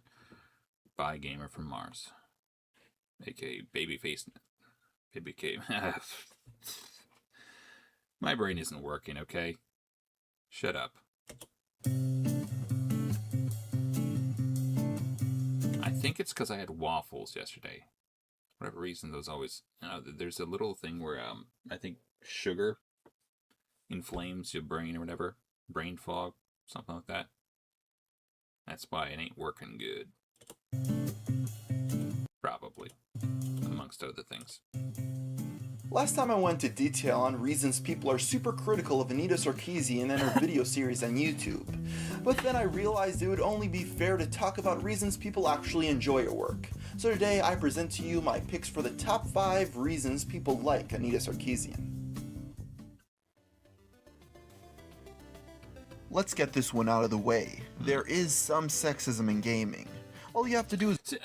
A: by Gamer from Mars, aka Babyface. My brain isn't working. Okay, shut up. I think it's because I had waffles yesterday. Whatever reason, those always, there's a little thing where I think sugar inflames your brain or whatever, brain fog, something like that. That's why it ain't working good. Probably, amongst other things.
E: Last time I went into detail on reasons people are super critical of Anita Sarkeesian and her video series on YouTube, but then I realized it would only be fair to talk about reasons people actually enjoy her work. So today I present to you my picks for the top 5 reasons people like Anita Sarkeesian. Let's get this one out of the way. There is some sexism in gaming. All you have to do is...
A: See,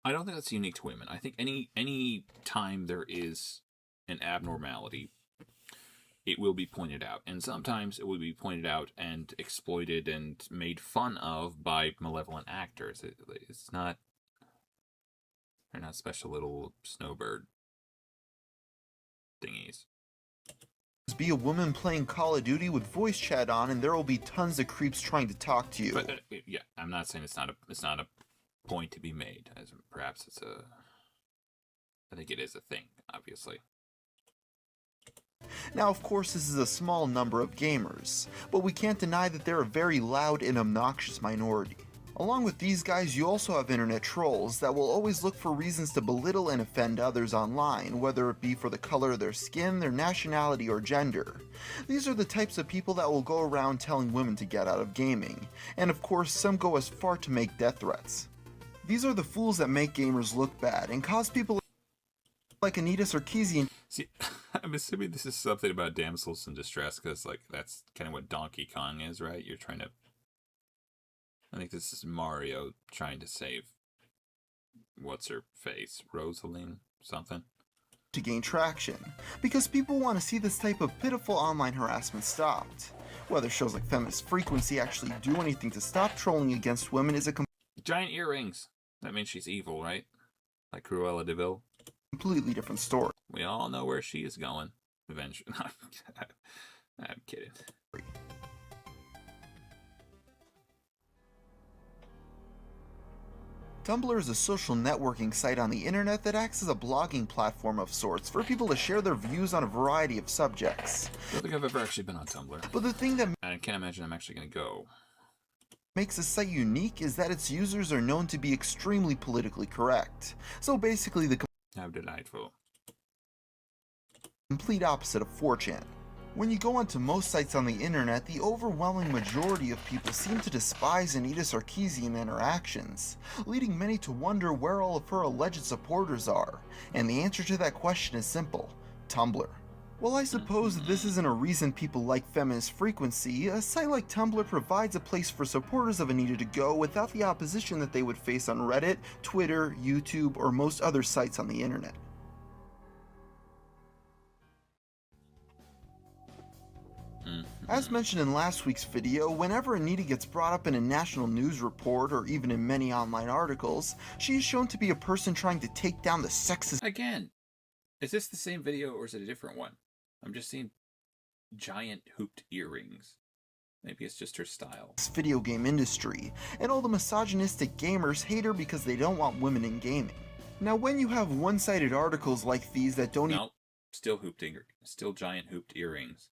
A: I don't think that's unique to women. I think any time there is an abnormality, it will be pointed out. And sometimes it will be pointed out and exploited and made fun of by malevolent actors. It's not... They're not special little snowbird thingies.
E: be a woman playing Call of Duty with voice chat on, and there will be tons of creeps trying to talk to you.
A: But yeah, I'm not saying it's not a point to be made. As perhaps it's a. I think it is a thing, obviously.
E: Now, of course, this is a small number of gamers, but we can't deny that they're a very loud and obnoxious minority. Along with these guys, you also have internet trolls that will always look for reasons to belittle and offend others online, whether it be for the color of their skin, their nationality, or gender. These are the types of people that will go around telling women to get out of gaming, and of course, some go as far to make death threats. These are the fools that make gamers look bad and cause people like Anita Sarkeesian.
A: See, I'm assuming this is something about damsels in distress, because like that's kind of what Donkey Kong is, right? You're trying to. I think this is Mario trying to save. What's her face? Rosaline? Something?
E: To gain traction, because people want to see this type of pitiful online harassment stopped. Whether shows like Feminist Frequency actually do anything to stop trolling against women is a
A: Giant earrings. That means she's evil, right? Like Cruella de Vil.
E: completely different story.
A: We all know where she is going. Eventually. I'm kidding.
E: Tumblr is a social networking site on the internet that acts as a blogging platform of sorts for people to share their views on a variety of subjects.
A: I don't think I've ever actually been on Tumblr.
E: But the thing that
A: I can't imagine I'm actually going to go.
E: makes the site unique is that its users are known to be extremely politically correct. So basically the
A: How delightful.
E: complete opposite of 4chan. When you go onto most sites on the internet, the overwhelming majority of people seem to despise Anita Sarkeesian and her actions, leading many to wonder where all of her alleged supporters are, and the answer to that question is simple: Tumblr. Well, I suppose that this isn't a reason people like Feminist Frequency. A site like Tumblr provides a place for supporters of Anita to go without the opposition that they would face on Reddit, Twitter, YouTube, or most other sites on the internet. As mentioned in last week's video, whenever Anita gets brought up in a national news report or even in many online articles, she is shown to be a person trying to take down the sexist
A: Again, is this the same video or is it a different one? I'm just seeing giant hooped earrings. Maybe it's just her style.
E: video game industry, and all the misogynistic gamers hate her because they don't want women in gaming. Now, when you have one-sided articles like these that don't
A: No, still still giant hooped earrings.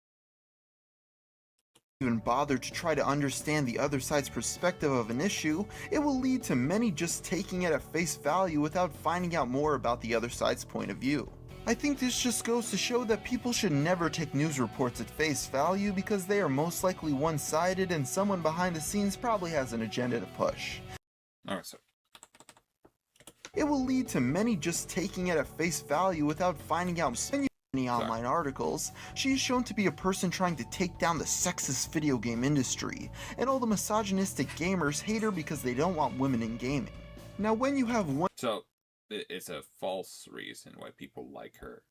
E: even bother to try to understand the other side's perspective of an issue, it will lead to many just taking it at face value without finding out more about the other side's point of view. I think this just goes to show that people should never take news reports at face value because they are most likely one-sided and someone behind the scenes probably has an agenda to push.
A: Alright, so.
E: It will lead to many just taking it at face value without finding out. many online articles, she is shown to be a person trying to take down the sexist video game industry, and all the misogynistic gamers hate her because they don't want women in gaming. Now, when you have
A: So it's a false reason why people like her.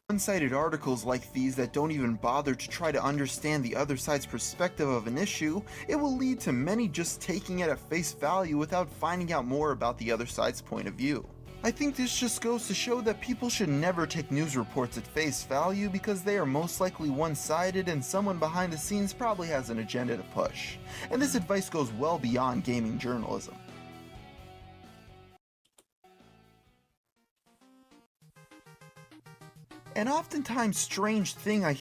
E: one-sided articles like these that don't even bother to try to understand the other side's perspective of an issue, it will lead to many just taking it at face value without finding out more about the other side's point of view. I think this just goes to show that people should never take news reports at face value because they are most likely one-sided and someone behind the scenes probably has an agenda to push. And this advice goes well beyond gaming journalism. An oftentimes strange thing I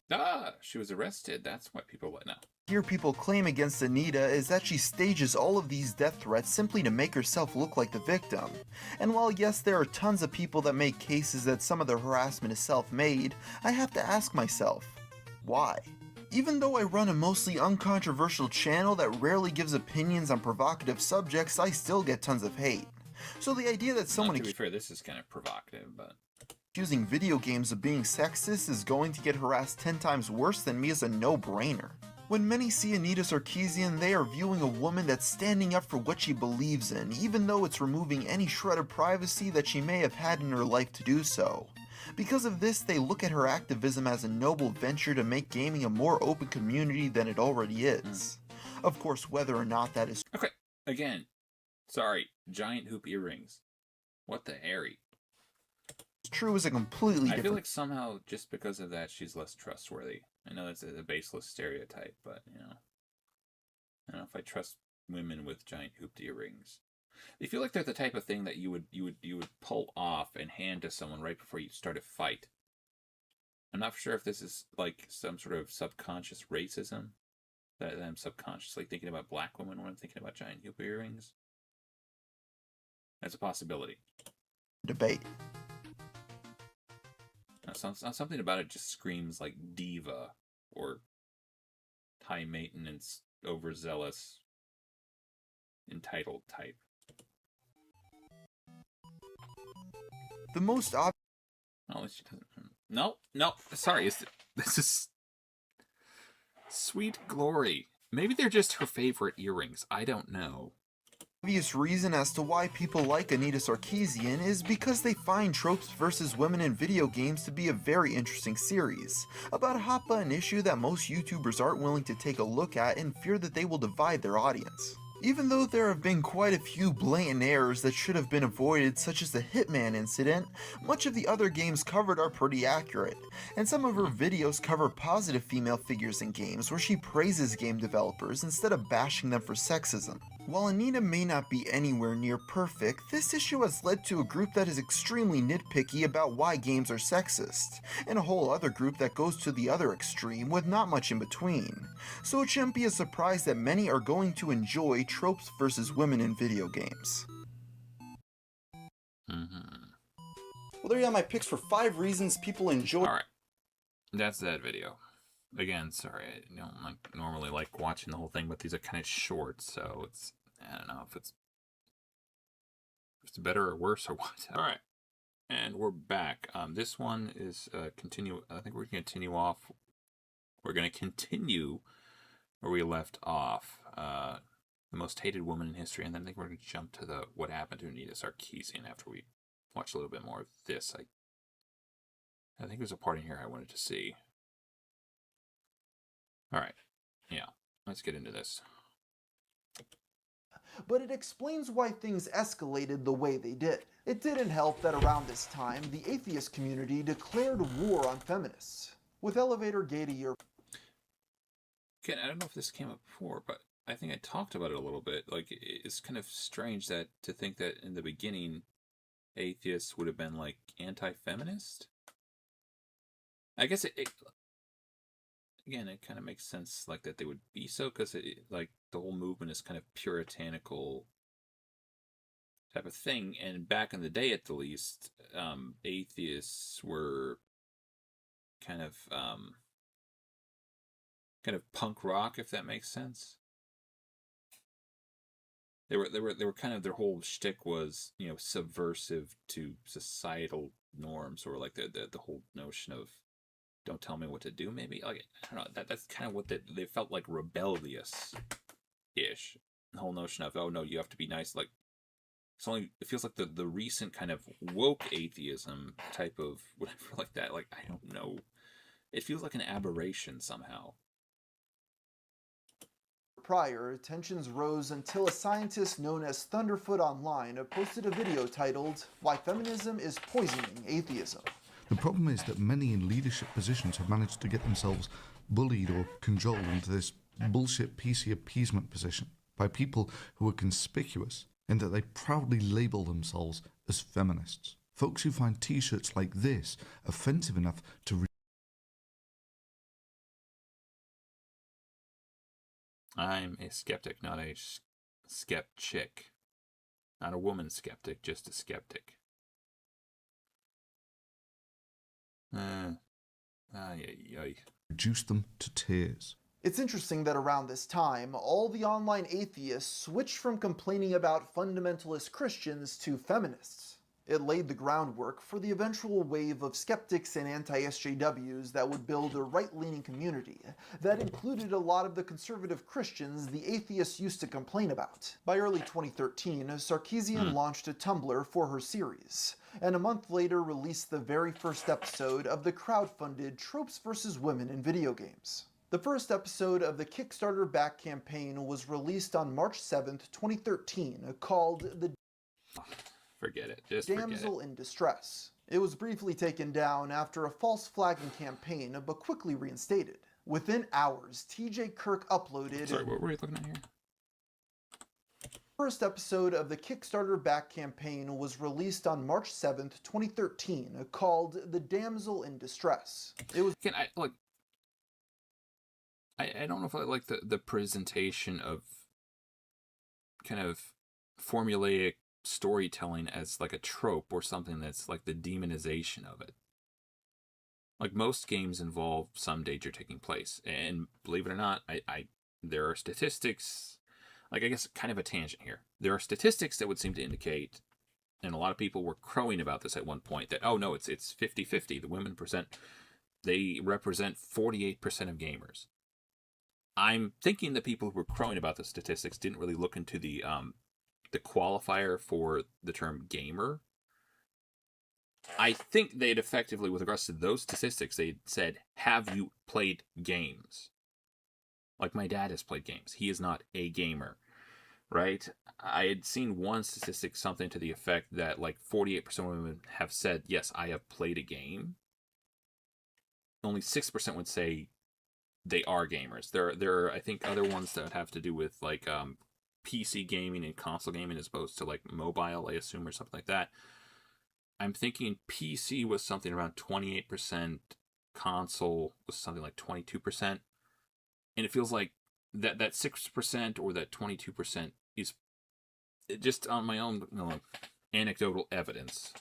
A: She was arrested. That's why people let now.
E: hear people claim against Anita is that she stages all of these death threats simply to make herself look like the victim. And while yes, there are tons of people that make cases that some of the harassment is self-made, I have to ask myself, why? Even though I run a mostly uncontroversial channel that rarely gives opinions on provocative subjects, I still get tons of hate. So the idea that someone
A: To be fair, this is kind of provocative, but
E: accusing video games of being sexist is going to get harassed 10 times worse than me is a no-brainer. When many see Anita Sarkeesian, they are viewing a woman that's standing up for what she believes in, even though it's removing any shred of privacy that she may have had in her life to do so. Because of this, they look at her activism as a noble venture to make gaming a more open community than it already is. Of course, whether or not that is
A: okay. Again, sorry, giant hoop earrings. What the Harry?
E: true is a completely
A: I
E: different
A: feel like somehow, just because of that, she's less trustworthy. I know that's a baseless stereotype, but, you know. I don't know if I trust women with giant hooped earrings. They feel like they're the type of thing that you would pull off and hand to someone right before you start a fight. I'm not sure if this is like some sort of subconscious racism that I'm subconsciously thinking about black women when I'm thinking about giant hoop earrings. That's a possibility.
E: debate.
A: Something about it just screams like diva or high maintenance, overzealous, entitled type.
E: The most obvious
A: Oh, she doesn't. No. Sorry, this is Sweet Glory. Maybe they're just her favorite earrings. I don't know.
E: reason as to why people like Anita Sarkeesian is because they find tropes versus women in video games to be a very interesting series, about a hot button issue that most YouTubers aren't willing to take a look at and fear that they will divide their audience. Even though there have been quite a few blatant errors that should have been avoided, such as the Hitman incident, much of the other games covered are pretty accurate, and some of her videos cover positive female figures in games where she praises game developers instead of bashing them for sexism. While Anita may not be anywhere near perfect, this issue has led to a group that is extremely nitpicky about why games are sexist, and a whole other group that goes to the other extreme with not much in between. So it shouldn't be a surprise that many are going to enjoy tropes versus women in video games.
A: Mm-hmm.
E: Well, there you have my picks for 5 reasons people enjoy.
A: Alright. That's that video. Again, sorry, I don't normally like watching the whole thing, but these are kind of short, so it's, I don't know if it's better or worse or what. Alright. And we're back. This one is continue. I think we're going to continue off. We're going to continue where we left off. The most hated woman in history, and then I think we're going to jump to the what happened to Anita Sarkeesian after we watch a little bit more of this. I think there's a part in here I wanted to see. Alright, yeah, let's get into this.
E: But it explains why things escalated the way they did. It didn't help that around this time, the atheist community declared war on feminists. With Elevator Gate a year.
A: Again, I don't know if this came up before, but I think I talked about it a little bit. Like, it's kind of strange that to think that in the beginning, atheists would have been, like, anti-feminist? I guess again, it kind of makes sense, like, that they would be so, because, like, the whole movement is kind of puritanical type of thing, and back in the day, at the least, atheists were kind of punk rock, if that makes sense. They were kind of, their whole shtick was, you know, subversive to societal norms, or like the whole notion of don't tell me what to do. Maybe like I don't know. That's kind of what they felt like rebellious ish. The whole notion of, oh no, you have to be nice. Like it feels like the recent kind of woke atheism type of whatever like that. Like I don't know. It feels like an aberration somehow.
E: Prior, tensions rose until a scientist known as Thunderfoot Online posted a video titled, "Why Feminism is Poisoning Atheism."
G: The problem is that many in leadership positions have managed to get themselves bullied or cajoled into this bullshit PC appeasement position by people who are conspicuous in that they proudly label themselves as feminists. Folks who find t-shirts like this offensive enough to
A: I'm a skeptic, not a skeptic. Not a woman skeptic, just a skeptic.
G: reduce them to tears.
E: It's interesting that around this time, all the online atheists switched from complaining about fundamentalist Christians to feminists. It laid the groundwork for the eventual wave of skeptics and anti-SJWs that would build a right-leaning community that included a lot of the conservative Christians the atheists used to complain about. By early 2013, Sarkeesian launched a Tumblr for her series, and a month later released the very first episode of the crowdfunded Tropes vs. Women in Video Games. The first episode of the Kickstarter back campaign was released on March 7th, 2013, called The
A: Forget it. Just forget it.
E: Damsel in Distress. It was briefly taken down after a false flagging campaign, but quickly reinstated. Within hours, TJ Kirk uploaded...
A: Sorry, what were you looking at here?
E: First episode of the Kickstarter back campaign was released on March 7th, 2013, called The Damsel in Distress. It was...
A: I don't know if I like the presentation of kind of formulaic storytelling as like a trope or something that's like the demonization of it. Like most games involve some danger taking place, and believe it or not, there are statistics, like I guess kind of a tangent here. There are statistics that would seem to indicate, and a lot of people were crowing about this at one point, that oh no, it's 50-50. The women they represent 48% of gamers. I'm thinking that people who were crowing about the statistics didn't really look into the qualifier for the term gamer. I think they'd effectively, with regards to those statistics, they said, have you played games? Like my dad has played games. He is not a gamer, right? I had seen one statistic, something to the effect that like 48% of women have said, yes, I have played a game. Only 6% would say they are gamers. There are, I think, other ones that have to do with like PC gaming and console gaming as opposed to like mobile, I assume, or something like that. I'm thinking PC was something around 28%, console was something like 22%. And it feels like that 6% or that 22% is just on my own anecdotal evidence.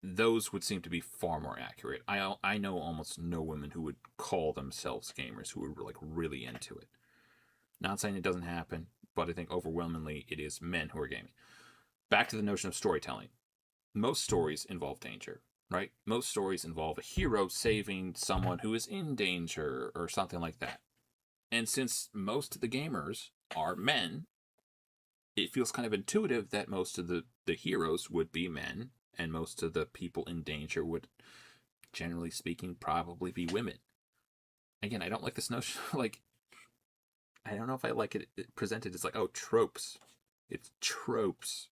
A: Those would seem to be far more accurate. I know almost no women who would call themselves gamers who are like really into it. Not saying it doesn't happen, but I think overwhelmingly it is men who are gaming. Back to the notion of storytelling. Most stories involve danger, right? Most stories involve a hero saving someone who is in danger or something like that. And since most of the gamers are men, it feels kind of intuitive that most of the heroes would be men, and most of the people in danger would, generally speaking, probably be women. Again, I don't like this notion, like, I don't know if I like it presented as like, oh, tropes. It's tropes.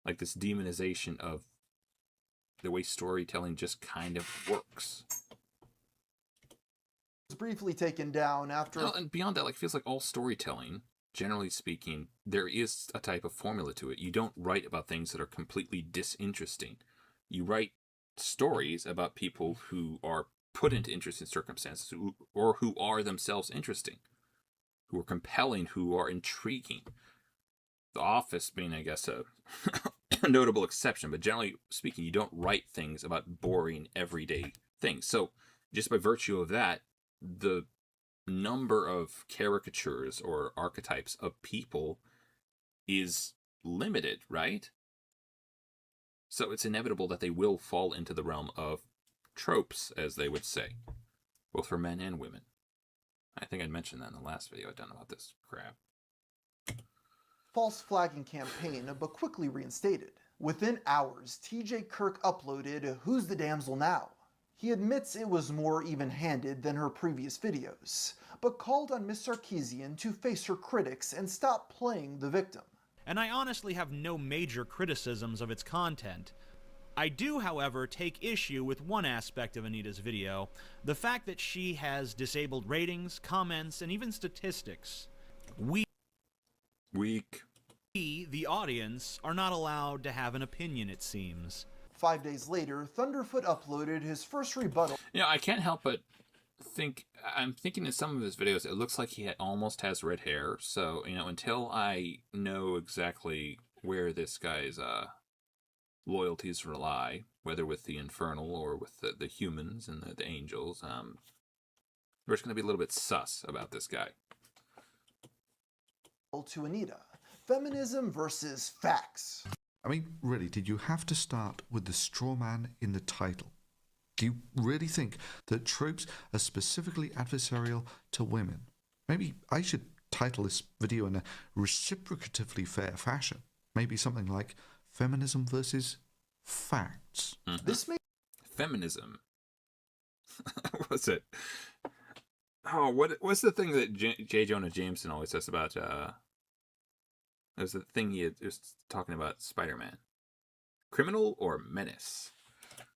A: Like this demonization of the way storytelling just kind of works.
E: was briefly taken down after...
A: Well, and beyond that, like, it feels like all storytelling, generally speaking, there is a type of formula to it. You don't write about things that are completely disinteresting. You write stories about people who are put into interesting circumstances or who are themselves interesting, who are compelling, who are intriguing. The Office being, I guess, a notable exception, but generally speaking, you don't write things about boring, everyday things. So, just by virtue of that, the number of caricatures or archetypes of people is limited, right? So it's inevitable that they will fall into the realm of tropes, as they would say, both for men and women. I think I mentioned that in the last video I'd done about this crap.
E: False flagging campaign, but quickly reinstated. Within hours, TJ Kirk uploaded Who's the Damsel Now? He admits it was more even-handed than her previous videos, but called on Miss Sarkeesian to face her critics and stop playing the victim.
H: And I honestly have no major criticisms of its content. I do, however, take issue with one aspect of Anita's video, the fact that she has disabled ratings, comments, and even statistics. We, the audience, are not allowed to have an opinion, it seems.
E: 5 days later, Thunderfoot uploaded his first rebuttal.
A: I can't help but I'm thinking in some of his videos, it looks like he almost has red hair. So, until I know exactly where this guy's loyalties rely, whether with the Infernal or with the humans and the angels, we're just going to be a little bit sus about this guy.
E: To Anita, feminism versus facts.
G: I mean, really, did you have to start with the straw man in the title? Do you really think that tropes are specifically adversarial to women? Maybe I should title this video in a reciprocatively fair fashion. Maybe something like feminism versus facts.
A: Mm-hmm.
E: This may
A: Feminism. What's it? Oh, what's the thing that J. Jonah Jameson always says about there's the thing he was talking about Spider-Man. Criminal or menace?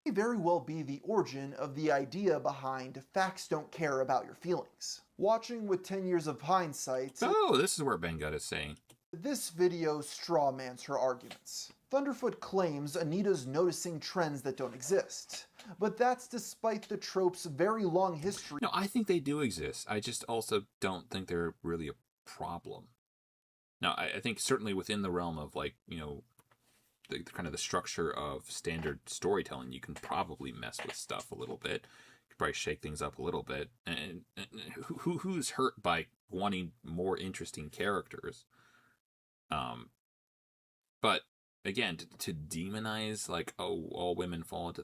E: may very well be the origin of the idea behind facts don't care about your feelings. Watching with 10 years of hindsight,
A: Oh, this is where Ben Gut is saying.
E: this video strawmans her arguments. Thunderfoot claims Anita's noticing trends that don't exist, but that's despite the trope's very long history.
A: No, I think they do exist. I just also don't think they're really a problem. Now, I think certainly within the realm of the kind of the structure of standard storytelling, you can probably mess with stuff a little bit. You could probably shake things up a little bit. And who's hurt by wanting more interesting characters? But again, to demonize all women fall into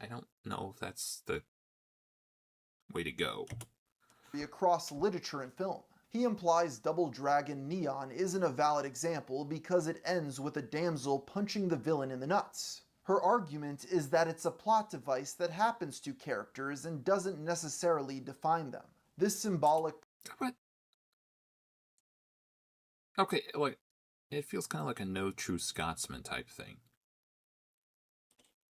A: I don't know if that's the way to go.
E: Across literature and film. He implies Double Dragon Neon isn't a valid example because it ends with a damsel punching the villain in the nuts. Her argument is that it's a plot device that happens to characters and doesn't necessarily define them. This symbolic...
A: What? Okay, it feels kind of like a No True Scotsman type thing.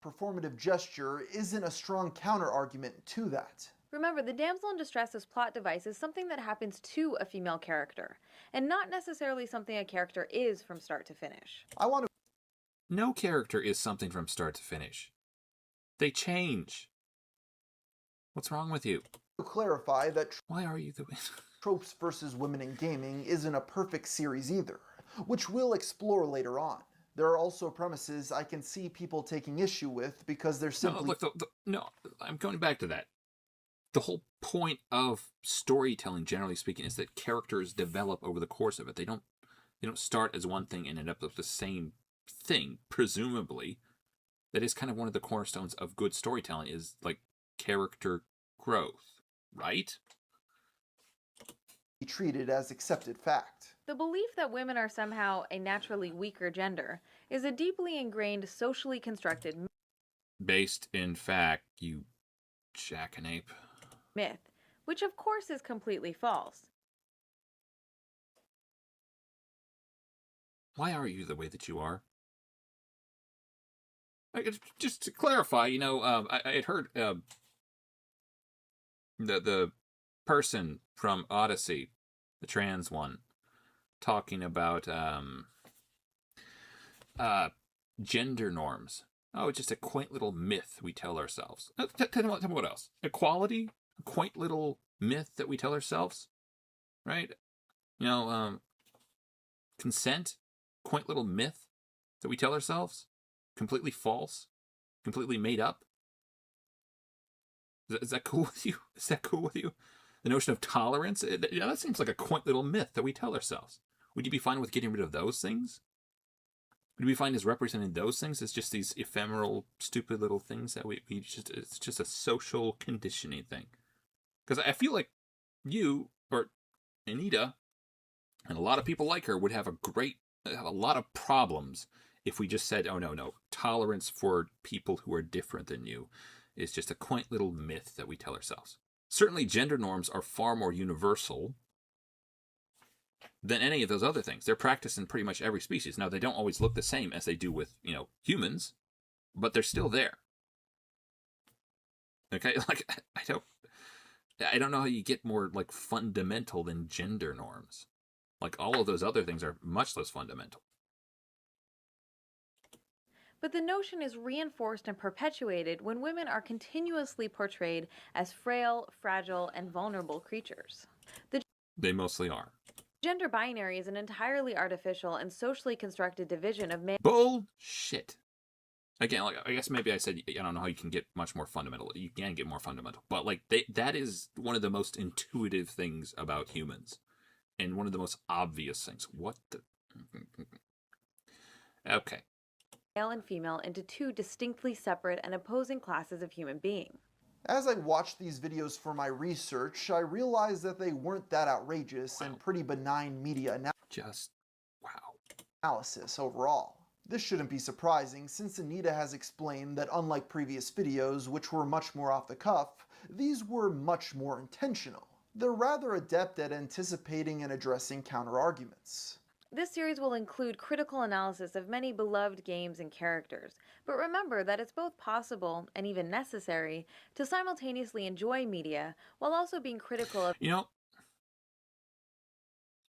E: performative gesture isn't a strong counter-argument to that.
F: Remember, the damsel in distress's plot device is something that happens to a female character, and not necessarily something a character is from start to finish.
E: I want to
A: No character is something from start to finish. They change. What's wrong with you?
E: clarify that
A: Why are you the way?
E: tropes versus women in gaming isn't a perfect series either, which we'll explore later on. There are also premises I can see people taking issue with because they're
A: No,
E: simply...
A: look, no, I'm going back to that. The whole point of storytelling, generally speaking, is that characters develop over the course of it. They don't start as one thing and end up with the same thing, presumably. That is kind of one of the cornerstones of good storytelling, is character growth, right?
E: be treated as accepted fact.
F: The belief that women are somehow a naturally weaker gender is a deeply ingrained, socially constructed
A: Based in fact, you jackanape.
F: myth, which of course is completely false.
A: Why are you the way that you are? Just to clarify, I had heard the person from Odyssey, the trans one, talking about gender norms. Oh, it's just a quaint little myth we tell ourselves. Tell me what else. Equality, a quaint little myth that we tell ourselves, right? Consent, quaint little myth that we tell ourselves. Completely false, completely made up. Is that cool with you? Is that cool with you? The notion of tolerance, that seems like a quaint little myth that we tell ourselves. Would you be fine with getting rid of those things? do we find as representing those things as just these ephemeral, stupid little things that we just, it's just a social conditioning thing? Because I feel like you, or Anita, and a lot of people like her would have a lot of problems if we just said, oh, no, tolerance for people who are different than you is just a quaint little myth that we tell ourselves. Certainly, gender norms are far more universal than any of those other things. They're practiced in pretty much every species. Now, they don't always look the same as they do with, humans, but they're still there. Okay? Like, I don't know how you get more, like, fundamental than gender norms. Like, all of those other things are much less fundamental.
F: But the notion is reinforced and perpetuated when women are continuously portrayed as frail, fragile, and vulnerable creatures.
A: They mostly are.
F: Gender binary is an entirely artificial and socially constructed division of male.
A: Bullshit. Again, like, I guess maybe I said, I don't know how you can get much more fundamental. You can get more fundamental. But, like, that is one of the most intuitive things about humans. And one of the most obvious things. What the... Okay.
F: Male and female into two distinctly separate and opposing classes of human being.
E: As I watched these videos for my research, I realized that they weren't that outrageous and pretty benign media
A: Just, wow.
E: analysis overall. This shouldn't be surprising since Anita has explained that unlike previous videos, which were much more off the cuff, these were much more intentional. They're rather adept at anticipating and addressing counter-arguments.
F: This series will include critical analysis of many beloved games and characters, but remember that it's both possible and even necessary to simultaneously enjoy media while also being critical of...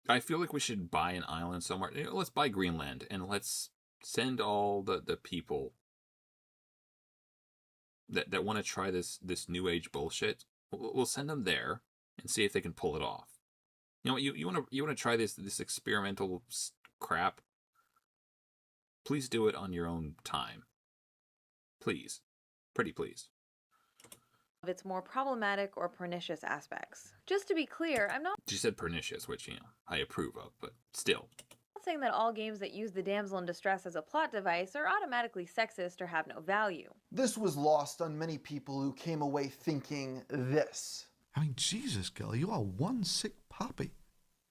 A: I feel like we should buy an island somewhere. Let's buy Greenland and let's send all the people that want to try this new age bullshit. We'll send them there and see if they can pull it off. You want to try this experimental crap? Please do it on your own time. Please. Pretty please.
F: Of its more problematic or pernicious aspects. Just to be clear, I'm not...
A: She said pernicious, which, I approve of, but still.
F: not saying that all games that use the damsel in distress as a plot device are automatically sexist or have no value.
E: This was lost on many people who came away thinking this.
G: I mean, Jesus, girl, you are one sick puppy.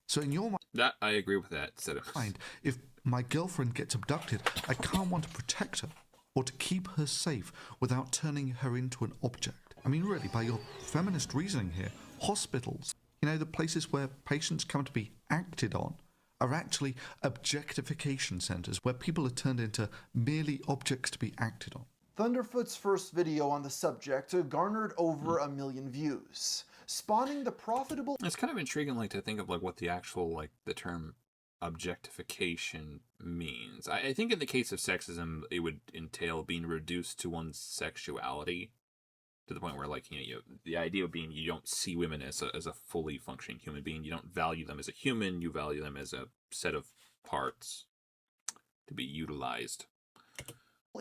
G: So in your
A: That I agree with that.
G: mind, if my girlfriend gets abducted, I can't want to protect her or to keep her safe without turning her into an object. I mean, really, by your feminist reasoning here, hospitals, the places where patients come to be acted on, are actually objectification centers where people are turned into merely objects to be acted on.
E: Thunderfoot's first video on the subject garnered over 1 million views, spawning the profitable...
A: It's kind of intriguing, to think of, what the actual, the term objectification means. I think in the case of sexism, it would entail being reduced to one's sexuality, to the point where, the idea being you don't see women as a fully functioning human being. You don't value them as a human. You value them as a set of parts to be utilized.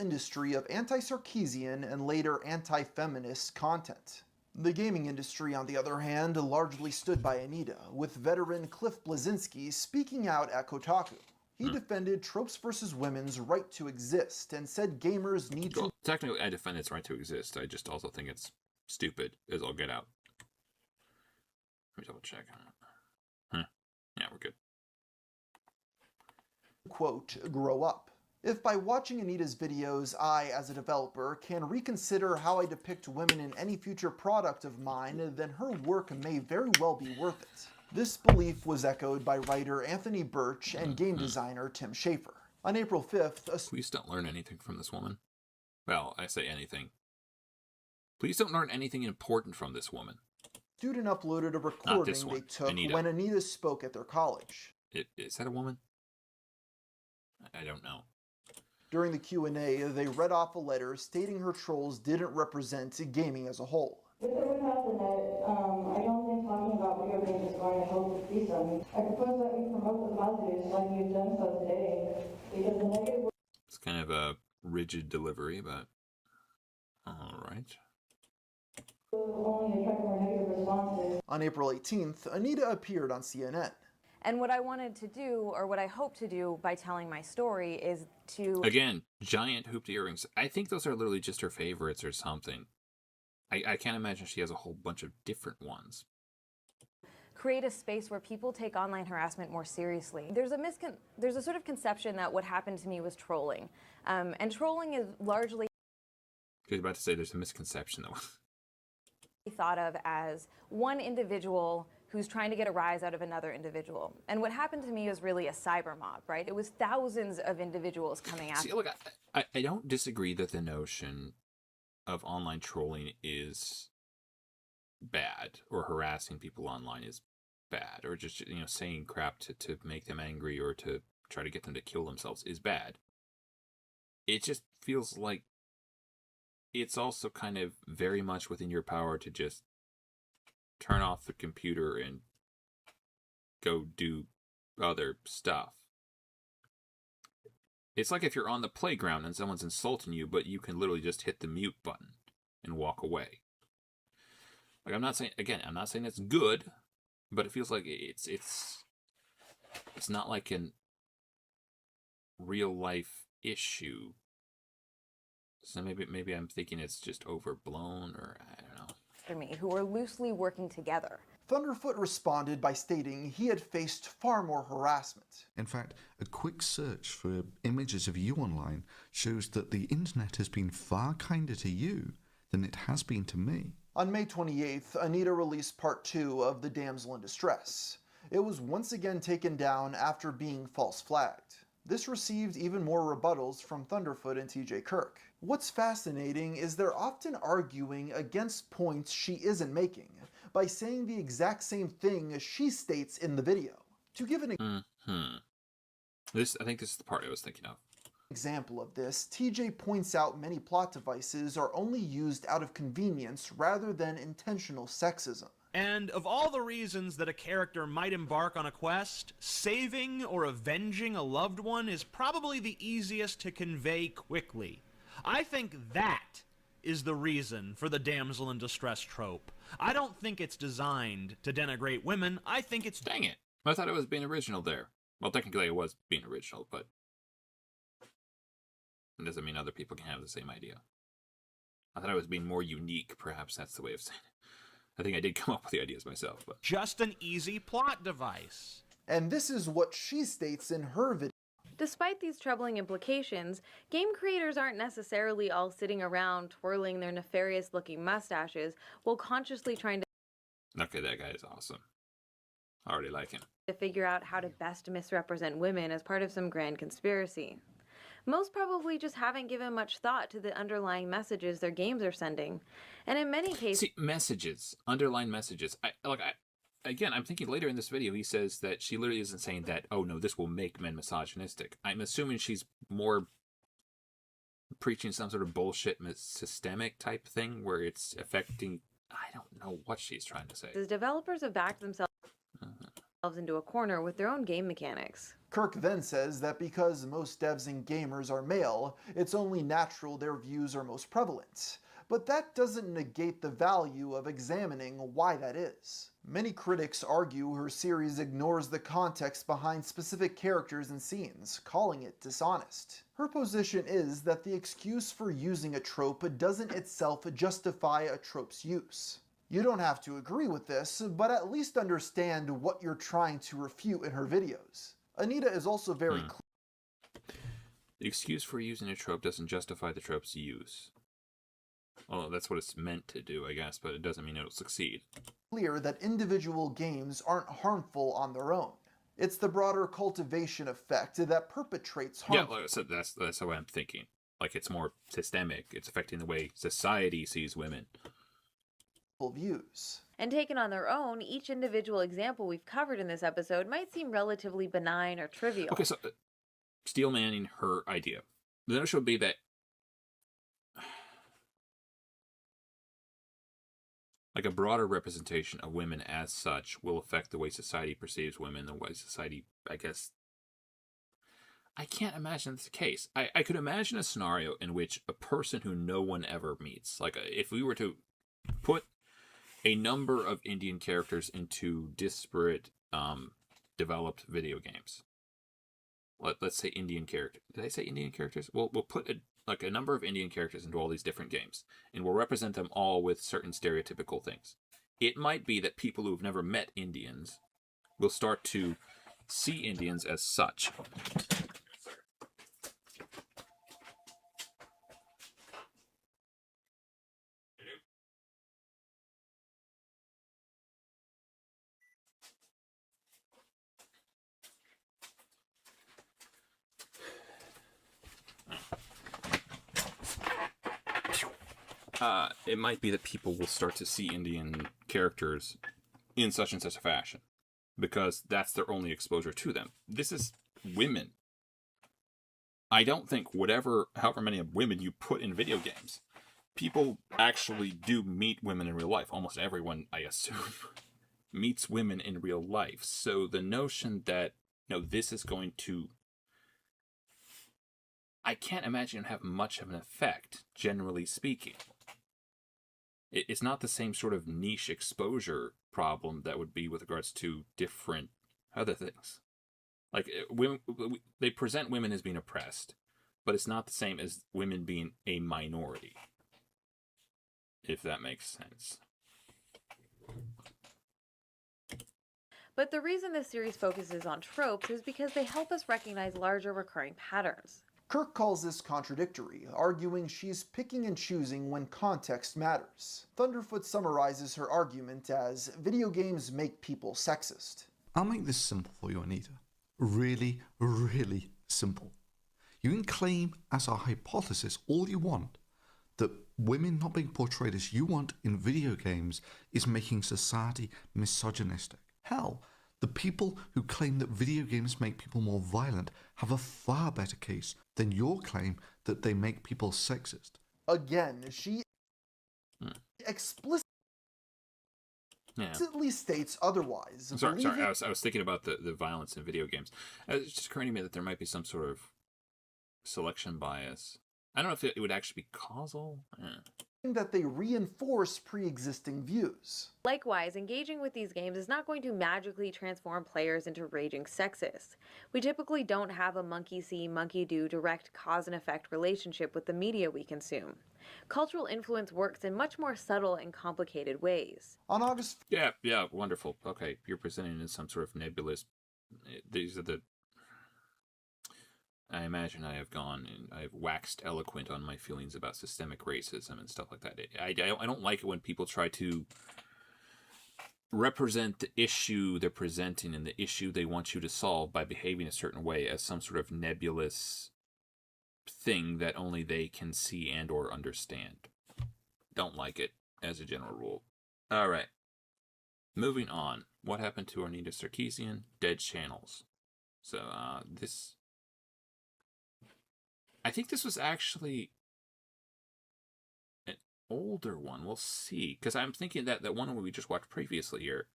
E: Industry of anti-Sarkeesian and later anti-feminist content. The gaming industry, on the other hand, largely stood by Anita, with veteran Cliff Bleszinski speaking out at Kotaku. He defended Tropes vs. Women's right to exist and said gamers need to...
A: Technically, I defend its right to exist. I just also think it's stupid as all get out. Let me double check. Yeah, we're good.
E: Quote, grow up. If by watching Anita's videos, I, as a developer, can reconsider how I depict women in any future product of mine, then her work may very well be worth it. This belief was echoed by writer Anthony Birch and game designer Tim Schafer. On April 5th,
A: Please don't learn anything from this woman. Well, I say anything. Please don't learn anything important from this woman.
E: Student uploaded a recording they took
A: Anita.
E: when Anita spoke at their college.
A: Is that a woman? I don't know.
E: During the Q&A, they read off a letter stating her trolls didn't represent gaming as a whole.
I: With or without the net, I don't think talking about video games is going to help the season. I propose that we promote the positives like we've done so today, because the negative...
A: It's kind of a rigid delivery, but alright.
I: ...will only attract more negative responses.
E: On April 18th, Anita appeared on CNN.
F: And what I wanted to do, or what I hope to do by telling my story, is to...
A: Again, giant hooped earrings. I think those are literally just her favorites or something. I can't imagine she has a whole bunch of different ones.
F: create a space where people take online harassment more seriously. There's a sort of conception that what happened to me was trolling. And trolling is largely
A: I was about to say there's a misconception, though.
F: thought of as one individual who's trying to get a rise out of another individual. And what happened to me was really a cyber mob, right? It was thousands of individuals coming after.
A: See, look, I don't disagree that the notion of online trolling is bad, or harassing people online is bad, or just, you know, saying crap to make them angry or to try to get them to kill themselves is bad. It just feels like it's also kind of very much within your power to just turn off the computer and go do other stuff. It's like if you're on the playground and someone's insulting you, but you can literally just hit the mute button and walk away. Like, I'm not saying it's good, but it feels like it's not like an real life issue. So maybe I'm thinking it's just overblown, or I don't know.
F: For me, who are loosely working together.
E: Thunderfoot responded by stating he had faced far more harassment.
G: In fact, a quick search for images of you online shows that the internet has been far kinder to you than it has been to me.
E: On May 28th, Anita released part 2 of The Damsel in Distress. It was once again taken down after being false flagged. This received even more rebuttals from Thunderfoot and TJ Kirk. What's fascinating is they're often arguing against points she isn't making by saying the exact same thing as she states in the video. To give an
A: I think this is the part I was thinking of.
E: example of this, TJ points out many plot devices are only used out of convenience rather than intentional sexism.
H: And of all the reasons that a character might embark on a quest, saving or avenging a loved one is probably the easiest to convey quickly. I think that is the reason for the damsel in distress trope. I don't think it's designed to denigrate women. I think it's...
A: Dang it. I thought it was being original there. Well, technically it was being original, but it doesn't mean other people can have the same idea. I thought I was being more unique. Perhaps that's the way of saying it. I think I did come up with the ideas myself, but...
H: just an easy plot device.
E: And this is what she states in her video.
F: Despite these troubling implications, game creators aren't necessarily all sitting around twirling their nefarious-looking mustaches while consciously trying
A: Okay, that guy is awesome. I already like him.
F: to figure out how to best misrepresent women as part of some grand conspiracy. Most probably just haven't given much thought to the underlying messages their games are sending. And in many cases...
A: See, messages. Underlying messages. Again, I'm thinking later in this video, he says that she literally isn't saying that, oh no, this will make men misogynistic. I'm assuming she's more preaching some sort of bullshit systemic type thing where it's affecting... I don't know what she's trying to say.
F: As developers have backed themselves into a corner with their own game mechanics.
E: Kirk then says that because most devs and gamers are male, it's only natural their views are most prevalent. But that doesn't negate the value of examining why that is. Many critics argue her series ignores the context behind specific characters and scenes, calling it dishonest. Her position is that the excuse for using a trope doesn't itself justify a trope's use. You don't have to agree with this, but at least understand what you're trying to refute in her videos. Anita is also very clear.
A: The excuse for using a trope doesn't justify the trope's use. Well, that's what it's meant to do, I guess, but it doesn't mean it'll succeed.
E: Clear that individual games aren't harmful on their own. It's the broader cultivation effect that perpetrates harm.
A: Yeah, like I said, that's how I'm thinking. Like, it's more systemic. It's affecting the way society sees women.
E: Views.
F: And taken on their own, each individual example we've covered in this episode might seem relatively benign or trivial.
A: Okay, so steel manning her idea. The notion would be that like a broader representation of women as such will affect the way society perceives women, the way society, I guess... I can't imagine that's the case. I could imagine a scenario in which a person who no one ever meets, like if we were to put a number of Indian characters into disparate developed video games. Let's say Indian characters. Did I say Indian characters? We'll put a number of Indian characters into all these different games, and we'll represent them all with certain stereotypical things. It might be that people who've never met Indians will start to see Indians as such. It might be that people will start to see Indian characters in such and such a fashion because that's their only exposure to them. This is women. I don't think however many women you put in video games, people actually do meet women in real life. Almost everyone, I assume, meets women in real life. So the notion that, this is going to, I can't imagine it have much of an effect, generally speaking. It's not the same sort of niche exposure problem that would be with regards to different other things. Like, women, they present women as being oppressed, but it's not the same as women being a minority, if that makes sense.
F: But the reason this series focuses on tropes is because they help us recognize larger recurring patterns.
E: Kirk calls this contradictory, arguing she's picking and choosing when context matters. Thunderfoot summarizes her argument as, video games make people sexist.
G: I'll make this simple for you, Anita. Really, really simple. You can claim as a hypothesis all you want that women not being portrayed as you want in video games is making society misogynistic. Hell, the people who claim that video games make people more violent have a far better case than your claim that they make people sexist.
E: Again, she explicitly states otherwise.
A: Sorry. I was thinking about the violence in video games. It's just occurring to me that there might be some sort of selection bias. I don't know if it would actually be causal.
E: That they reinforce pre-existing views.
F: Likewise, engaging with these games is not going to magically transform players into raging sexists. We typically don't have a monkey-see, monkey-do direct cause and effect relationship with the media we consume. Cultural influence works in much more subtle and complicated ways.
E: On August...
A: Yeah, wonderful. Okay, you're presenting it as some sort of nebulous... These are the... I imagine I have waxed eloquent on my feelings about systemic racism and stuff like that. I don't like it when people try to represent the issue they're presenting and the issue they want you to solve by behaving a certain way as some sort of nebulous thing that only they can see and or understand. Don't like it, as a general rule. All right. Moving on. What happened to Anita Sarkeesian? Dead channels. So, I think this was actually an older one. We'll see. Because I'm thinking that one we just watched previously here,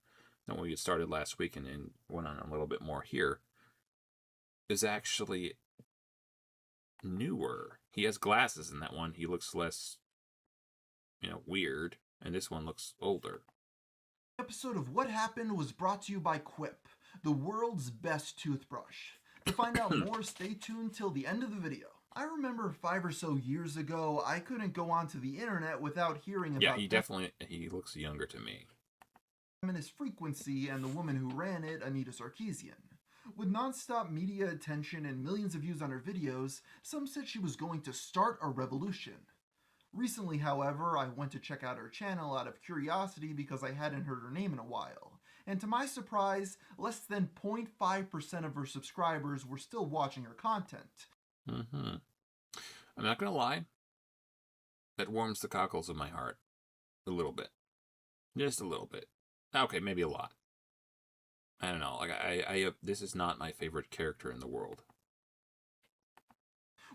A: the one we started last week and went on a little bit more here, is actually newer. He has glasses in that one. He looks less, weird. And this one looks older.
E: The episode of What Happened was brought to you by Quip, the world's best toothbrush. To find out more, stay tuned till the end of the video. I remember 5 or so years ago, I couldn't go onto the internet without hearing about...
A: Yeah, he looks younger to me.
E: ...feminist frequency and the woman who ran it, Anita Sarkeesian. With non-stop media attention and millions of views on her videos, some said she was going to start a revolution. Recently, however, I went to check out her channel out of curiosity because I hadn't heard her name in a while. And to my surprise, less than 0.5% of her subscribers were still watching her content.
A: I'm not going to lie. That warms the cockles of my heart. A little bit. Just a little bit. Okay, maybe a lot. I don't know. Like I this is not my favorite character in the world.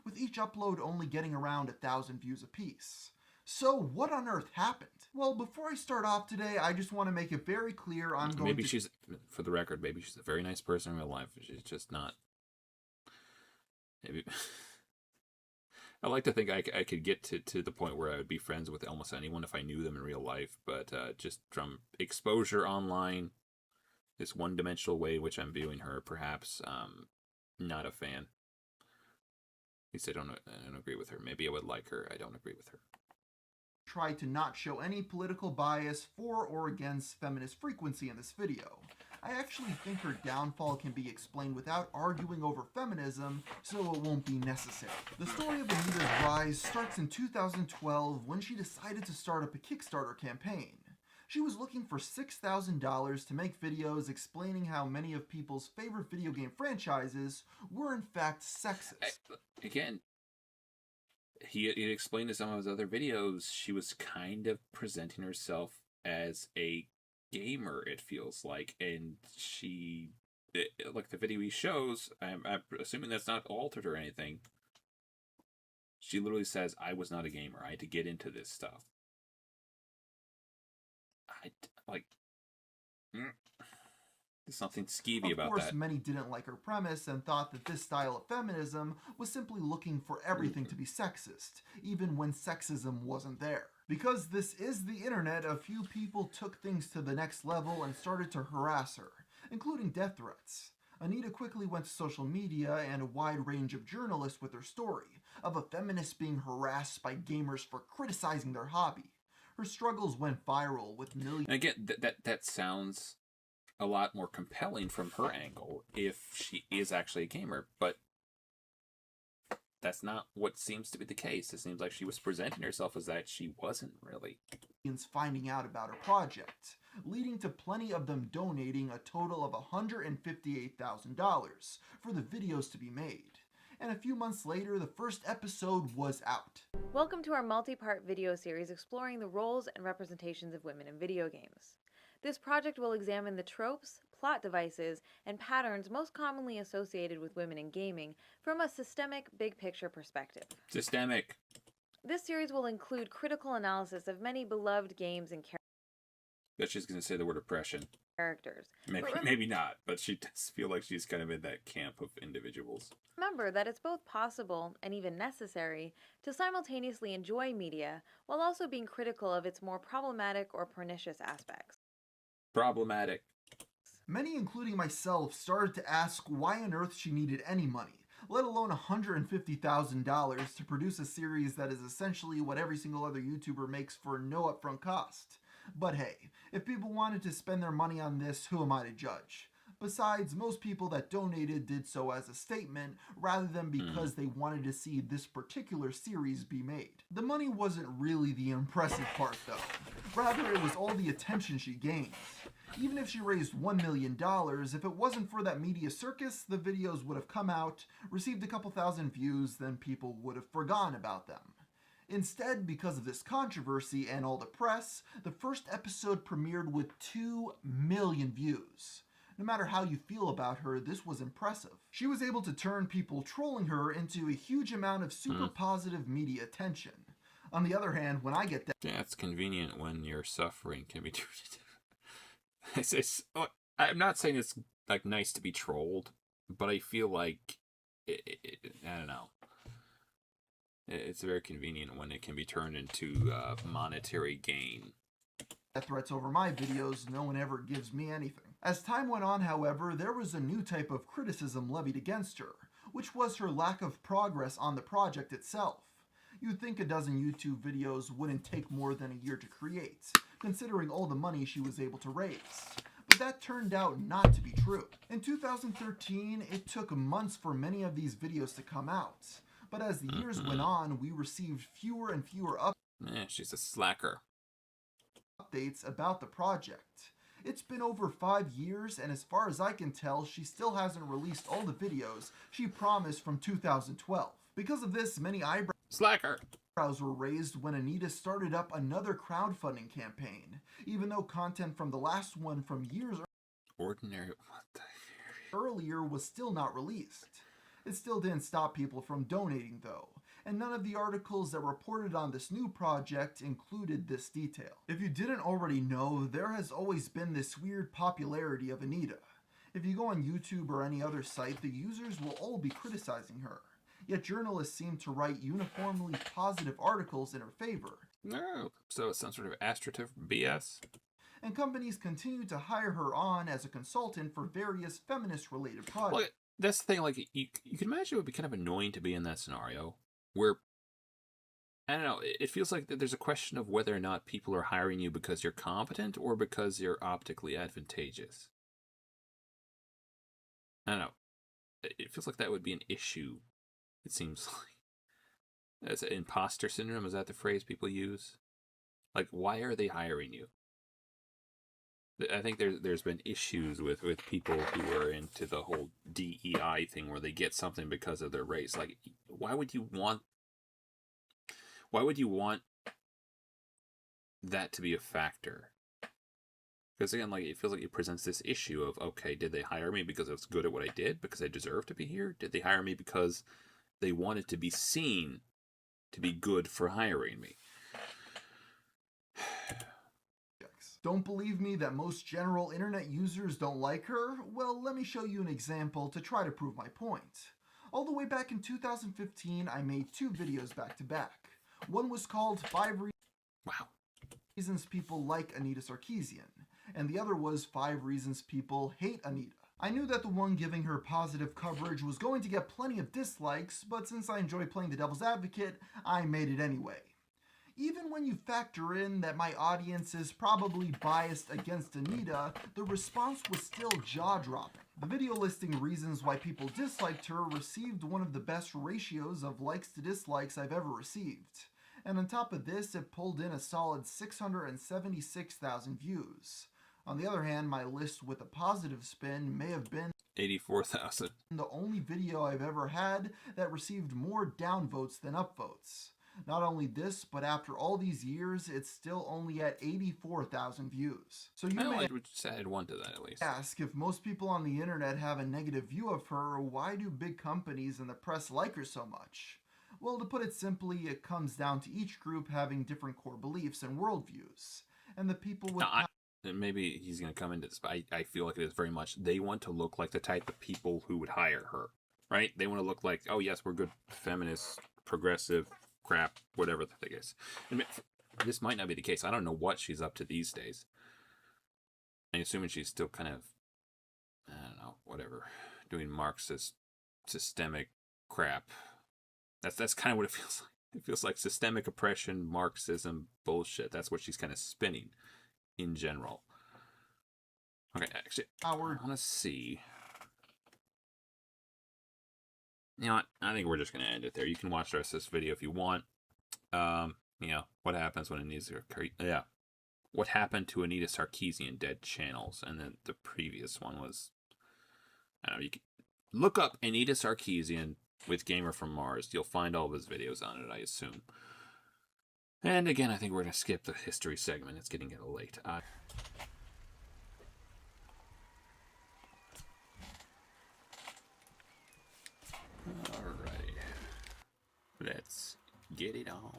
E: With each upload only getting around 1,000 views apiece. So what on earth happened? Well, before I start off today, I just want to make it very clear I'm going
A: Maybe she's, for the record, maybe she's a very nice person in real life. She's just not... Maybe... I like to think I could get to the point where I would be friends with almost anyone if I knew them in real life, but just from exposure online, this one-dimensional way in which I'm viewing her, perhaps not a fan. At least I don't agree with her. Maybe I would like her. I don't agree with her.
E: Tried to not show any political bias for or against feminist frequency in this video. I actually think her downfall can be explained without arguing over feminism, so it won't be necessary. The story of Anita's rise starts in 2012 when she decided to start up a Kickstarter campaign. She was looking for $6,000 to make videos explaining how many of people's favorite video game franchises were in fact sexist.
A: Again, he explained in some of his other videos, she was kind of presenting herself as a gamer, it feels like, and like the video he shows, I'm assuming that's not altered or anything. She literally says, I was not a gamer. I had to get into this stuff. There's something skeevy about that.
E: Of course, many didn't like her premise and thought that this style of feminism was simply looking for everything to be sexist, even when sexism wasn't there. Because this is the internet, a few people took things to the next level and started to harass her, including death threats. Anita quickly went to social media and a wide range of journalists with her story of a feminist being harassed by gamers for criticizing their hobby. Her struggles went viral with millions.
A: And again, that sounds a lot more compelling from her angle if she is actually a gamer, but that's not what seems to be the case. It seems like she was presenting herself as that she wasn't really.
E: Finding out about her project, leading to plenty of them donating a total of $158,000 for the videos to be made. And a few months later, the first episode was out.
F: Welcome to our multi-part video series exploring the roles and representations of women in video games. This project will examine the tropes, plot devices, and patterns most commonly associated with women in gaming from a systemic, big-picture perspective.
A: Systemic.
F: This series will include critical analysis of many beloved games and
A: Bet she's going to say the word oppression.
F: characters.
A: Maybe not, but she does feel like she's kind of in that camp of individuals.
F: Remember that it's both possible and even necessary to simultaneously enjoy media while also being critical of its more problematic or pernicious aspects.
A: Problematic.
E: Many, including myself, started to ask why on earth she needed any money, let alone $150,000 to produce a series that is essentially what every single other YouTuber makes for no upfront cost. But hey, if people wanted to spend their money on this, who am I to judge? Besides, most people that donated did so as a statement rather than because they wanted to see this particular series be made. The money wasn't really the impressive part though. Rather, it was all the attention she gained. Even if she raised $1 million, if it wasn't for that media circus, the videos would have come out, received a couple thousand views, then people would have forgotten about them. Instead, because of this controversy and all the press, the first episode premiered with 2 million views. No matter how you feel about her, this was impressive. She was able to turn people trolling her into a huge amount of super positive media attention. On the other hand, when I get that...
A: Yeah, it's convenient when your suffering can be treated. I'm not saying it's like nice to be trolled, but I feel like, I don't know. It's very convenient when it can be turned into monetary gain.
E: Death threats over my videos, no one ever gives me anything. As time went on, however, there was a new type of criticism levied against her, which was her lack of progress on the project itself. You'd think a dozen YouTube videos wouldn't take more than a year to create, considering all the money she was able to raise. But that turned out not to be true. In 2013, it took months for many of these videos to come out. But as the years went on, we received fewer and fewer
A: she's a slacker.
E: updates about the project. It's been over 5 years, and as far as I can tell, she still hasn't released all the videos she promised from 2012. Because of this, many
A: Slacker.
E: eyebrows were raised when Anita started up another crowdfunding campaign, even though content from the last one from years earlier was still not released. It still didn't stop people from donating though, and none of the articles that reported on this new project included this detail. If you didn't already know, there has always been this weird popularity of Anita. If you go on YouTube or any other site, the users will all be criticizing her. Yet journalists seem to write uniformly positive articles in her favor.
A: No, so it's some sort of astroturf BS?
E: and companies continue to hire her on as a consultant for various feminist-related projects.
A: Well, that's the thing. Like, you can imagine it would be kind of annoying to be in that scenario where, I don't know, it feels like that there's a question of whether or not people are hiring you because you're competent or because you're optically advantageous. I don't know. It feels like that would be an issue, it seems like. As imposter syndrome, is that the phrase people use? Like, why are they hiring you? I think there's been issues with people who are into the whole DEI thing where they get something because of their race. Like, why would you want that to be a factor? Because again, like, it feels like it presents this issue of, okay, did they hire me because I was good at what I did, because I deserve to be here? Did they hire me because they wanted to be seen to be good for hiring me?
E: Don't believe me that most general internet users don't like her? Well, let me show you an example to try to prove my point. All the way back in 2015, I made 2 videos back to back. One was called 5 Reasons People Like Anita Sarkeesian, and the other was 5 Reasons People Hate Anita. I knew that the one giving her positive coverage was going to get plenty of dislikes, but since I enjoy playing the devil's advocate, I made it anyway. Even when you factor in that my audience is probably biased against Anita, the response was still jaw-dropping. The video listing reasons why people disliked her received one of the best ratios of likes to dislikes I've ever received. And on top of this, it pulled in a solid 676,000 views. On the other hand, my list with a positive spin may have been
A: 84,000.
E: The only video I've ever had that received more downvotes than upvotes. Not only this, but after all these years, it's still only at 84,000 views. So you may
A: just add 1 to that at least.
E: ask, if most people on the internet have a negative view of her, why do big companies and the press like her so much? Well, to put it simply, it comes down to each group having different core beliefs and worldviews. And the people with...
A: maybe he's going to come into this, but I feel like it is very much, they want to look like the type of people who would hire her, right? They want to look like, oh yes, we're good feminists, progressive, crap, whatever the thing is. And this might not be the case. I don't know what she's up to these days. I'm assuming she's still kind of, I don't know, whatever, doing Marxist, systemic crap. That's kind of what it feels like. It feels like systemic oppression, Marxism, bullshit. That's what she's kind of spinning in general. Okay, actually, I want to see. You know what? I think we're just going to end it there. You can watch the rest of this video if you want. You know, what happens when what happened to Anita Sarkeesian dead channels? And then the previous one was, I don't know, you can look up Anita Sarkeesian with Gamer from Mars. You'll find all of his videos on it, I assume. And again, I think we're going to skip the history segment. It's getting a little late. Alright. Let's get it on.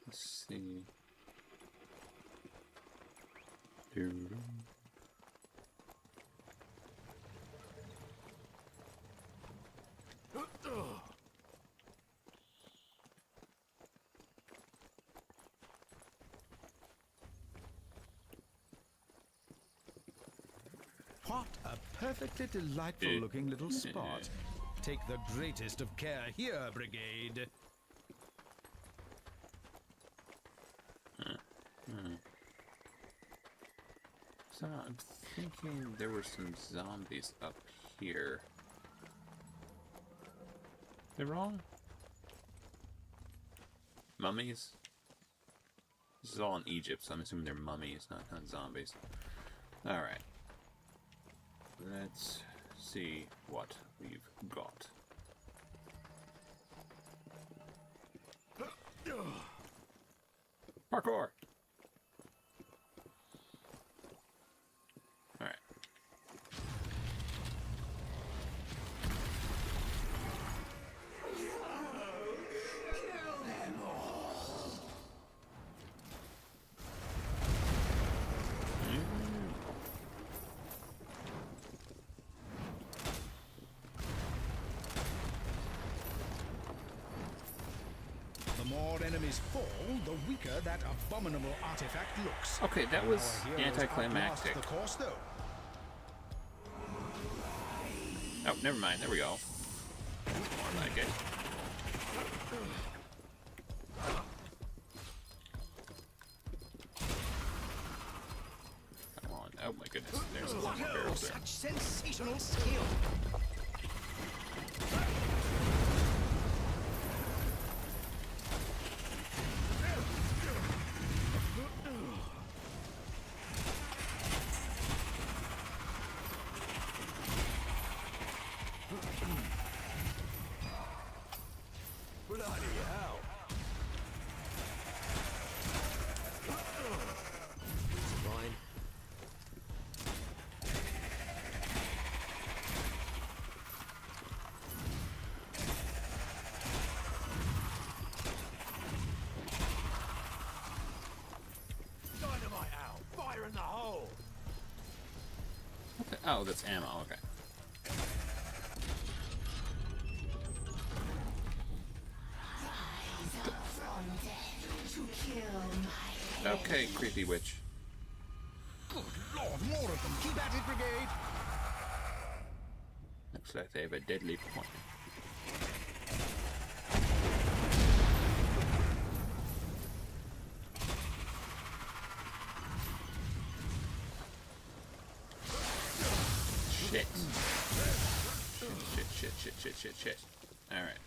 A: Let's see.
J: What a perfectly delightful looking little spot. Take the greatest of care here, Brigade.
A: So I'm thinking there were some zombies up here. They wrong? Mummies? This is all in Egypt, so I'm assuming they're mummies, not zombies. Alright. Let's see what we've got. Parkour!
J: enemies fall, the weaker that abominable artifact looks.
A: Okay, that was
J: Our heroes
A: anticlimactic.
J: outlast the course, though.
A: Oh, never mind. There we go. More like it. Come on. Oh my goodness. There's a lot of barrels there.
J: Such sensational skill.
A: Oh, that's ammo. Okay. Okay, creepy witch.
J: Good Lord, more of them. Keep at it, brigade.
A: Looks like they have a deadly point. Shit. Shit. Alright.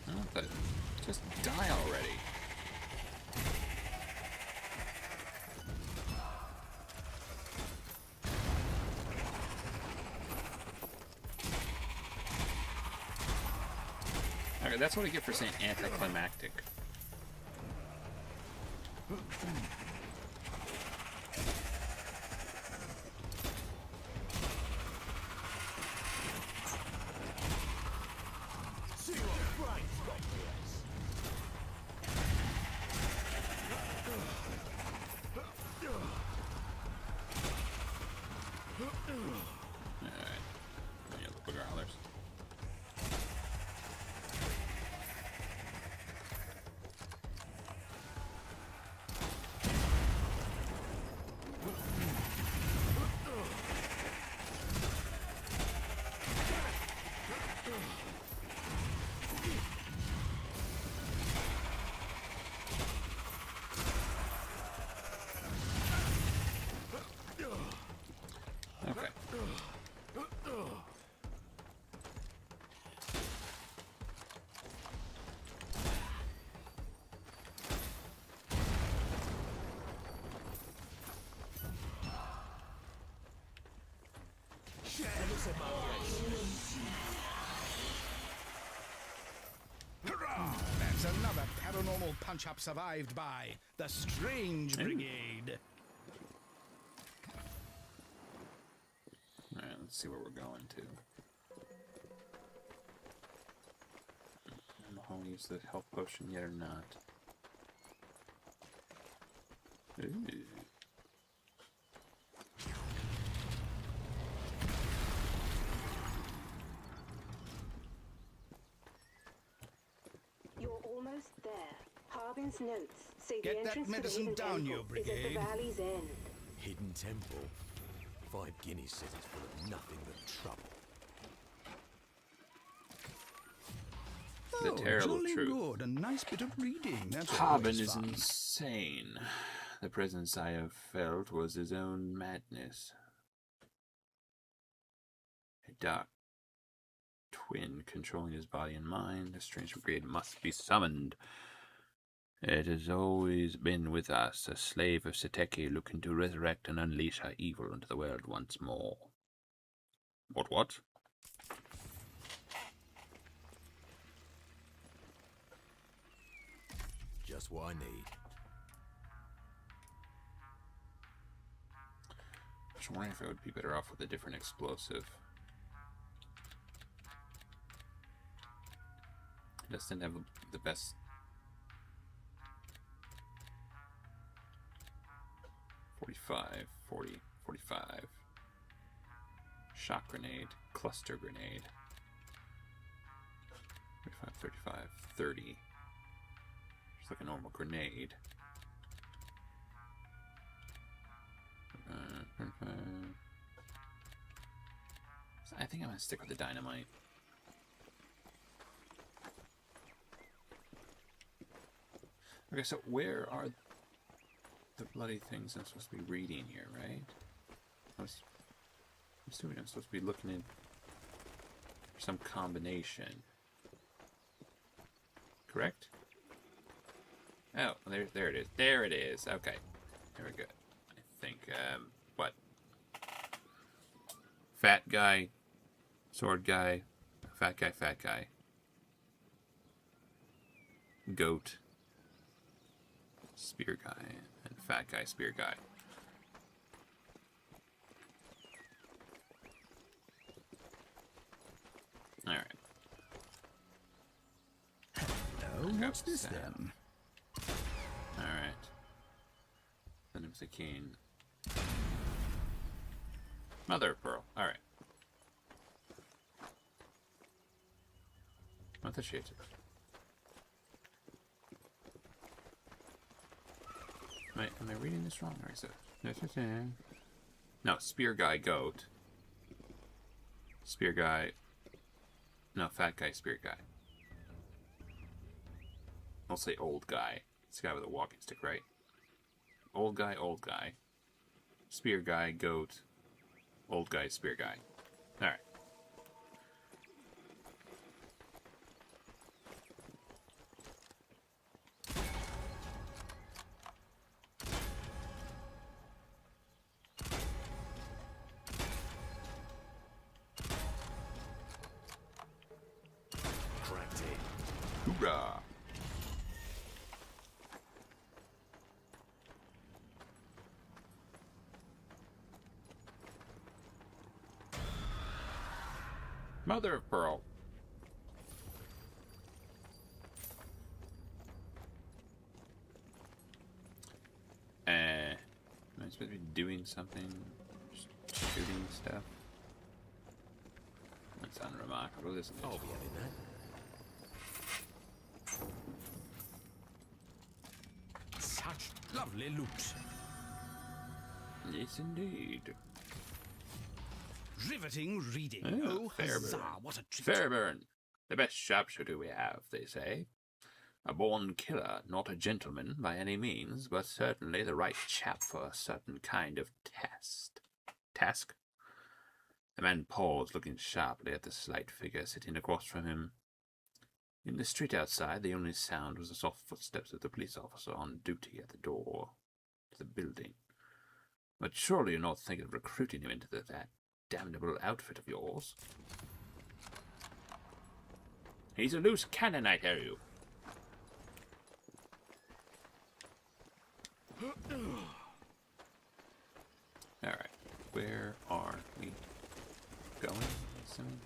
A: Oh, but just die already. Okay, that's what I get for saying anticlimactic. Alright. Yeah, the booger hollers. Okay.
J: Hurrah! That's another paranormal punch-up survived by the Strange Brigade.
A: Alright, let's see where we're going to. I don't know how to use the health potion yet or not. Ooh.
K: You're almost there. Harbin's notes say
J: Get
K: the
J: that
K: entrance to the
J: medicine
K: hidden
J: down,
K: temple
J: you
K: is at
J: brigade.
K: the valley's end.
L: Hidden temple? 5 Guinness says it's full of nothing but trouble.
A: The terrible
J: jolly
A: truth.
J: good. A nice bit of reading. That's
A: Harbin
J: always
A: is
J: fun.
A: insane. The presence I have felt was his own madness. A dark twin controlling his body and mind. The strange brigade must be summoned. It has always been with us, a slave of Seteki looking to resurrect and unleash her evil into the world once more. What?
L: Just what I need.
A: I was wondering if I would be better off with a different explosive. It doesn't have the best 45, 40, 45. Shock grenade, cluster grenade. 35, 35, 30. Just like a normal grenade. I think I'm gonna stick with the dynamite. Okay, so where are the bloody things I'm supposed to be reading here, right? I'm assuming I'm supposed to be looking in for some combination. Correct? Oh, there it is. There it is. Okay. Very good. I think, what? Fat guy, sword guy, fat guy. Goat, spear guy, and fat guy, spear guy. Alright.
J: Hello, what's this then?
A: Alright. Then it was a king. Mother of pearl. Alright. What the shit? Wait, am I reading this wrong? Or is it? No, spear guy, goat. Spear guy. No, fat guy, spear guy. I'll say old guy. It's the guy with a walking stick, right? Old guy, spear guy, goat. Old guy, spear guy. Alright.
L: Cracked it.
A: Hoorah! Mother of pearl. Am I supposed to be doing something? Just shooting stuff? That's unremarkable, isn't it?
L: I'll be having that.
J: Such lovely loot.
A: Yes, indeed.
J: Riveting reading.
A: Oh,
J: huzzah,
A: Fairburn.
J: what a treat.
A: Fairburn, the best sharpshooter we have, they say. A born killer, not a gentleman by any means, but certainly the right chap for a certain kind of task? The man paused, looking sharply at the slight figure sitting across from him. In the street outside, the only sound was the soft footsteps of the police officer on duty at the door to the building. But surely you're not thinking of recruiting him into that damnable outfit of yours? He's a loose cannon, I tell you. Alright, where are we going? Something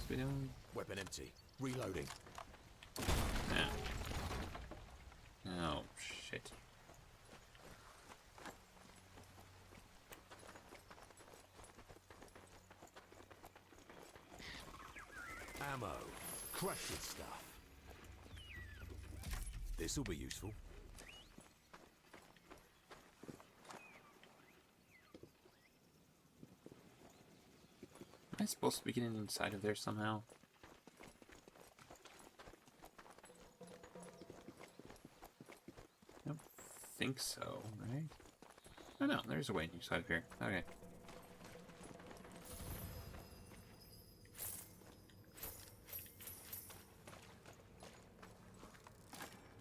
A: to be doing?
L: Weapon empty. Reloading.
A: Yeah. Oh, shit.
L: Ammo. Crafted stuff. This'll be useful.
A: Am I supposed to be getting inside of there somehow? I don't think so, right? Oh no, there's a way inside of here. Okay.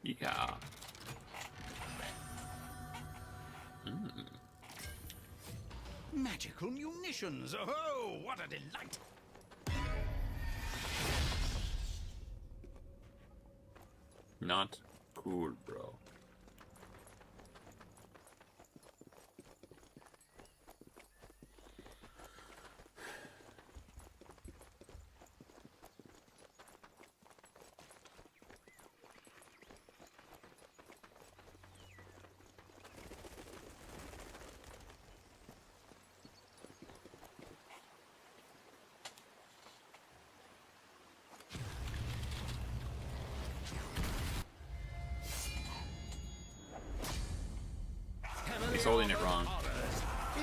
A: Yeah.
J: Magical munitions. Oh, what a delight.
A: Not cool, bro. holding it wrong.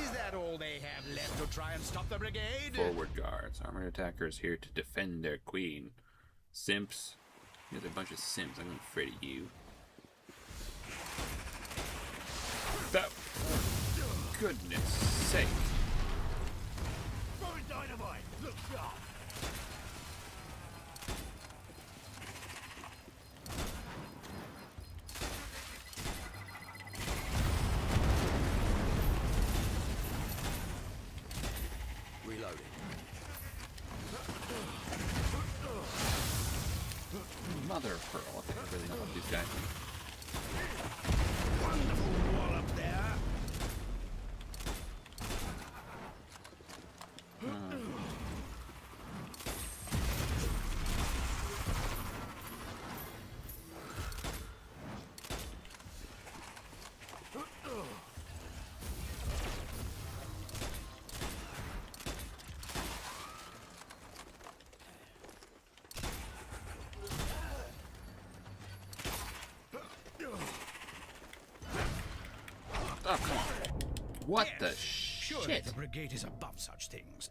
J: Is that all they have left to try and stop the brigade?
A: Forward guards. Armored attackers here to defend their queen. Simps. There's a bunch of simps. I'm afraid of you. That. Goodness sake.
J: Throwing dynamite. Look sharp.
L: Reloading.
A: Mother of pearl. I think I really know what these guys mean.
J: Wonderful wall up there.
A: Oh, come on. What the
J: Surely
A: shit?
J: the brigade is above such things.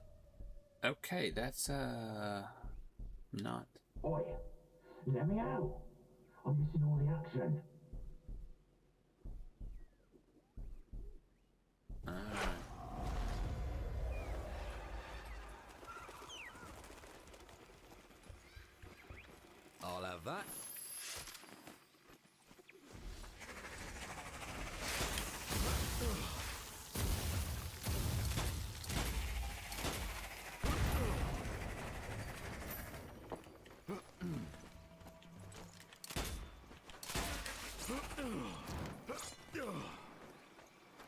A: Okay, that's, not.
M: Oi, let me out. I'm missing all the action.
L: I'll have that.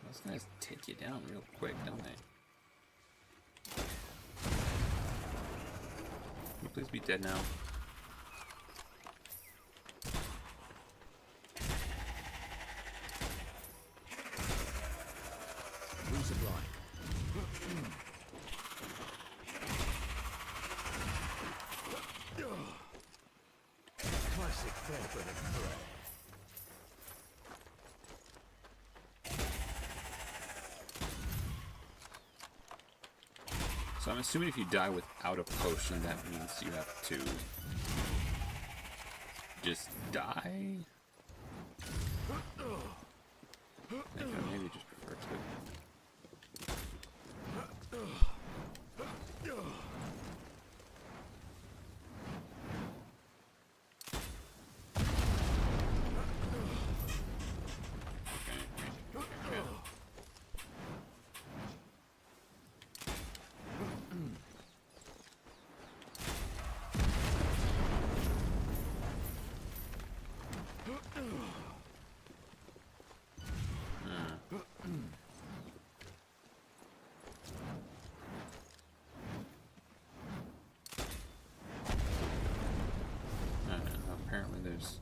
A: Those guys take you down real quick, don't they? Can you please be dead now?
L: Resupply. Classic fare for the threat.
A: So I'm assuming if you die without a potion, that means you have to just die? I maybe just prefer to. Apparently there's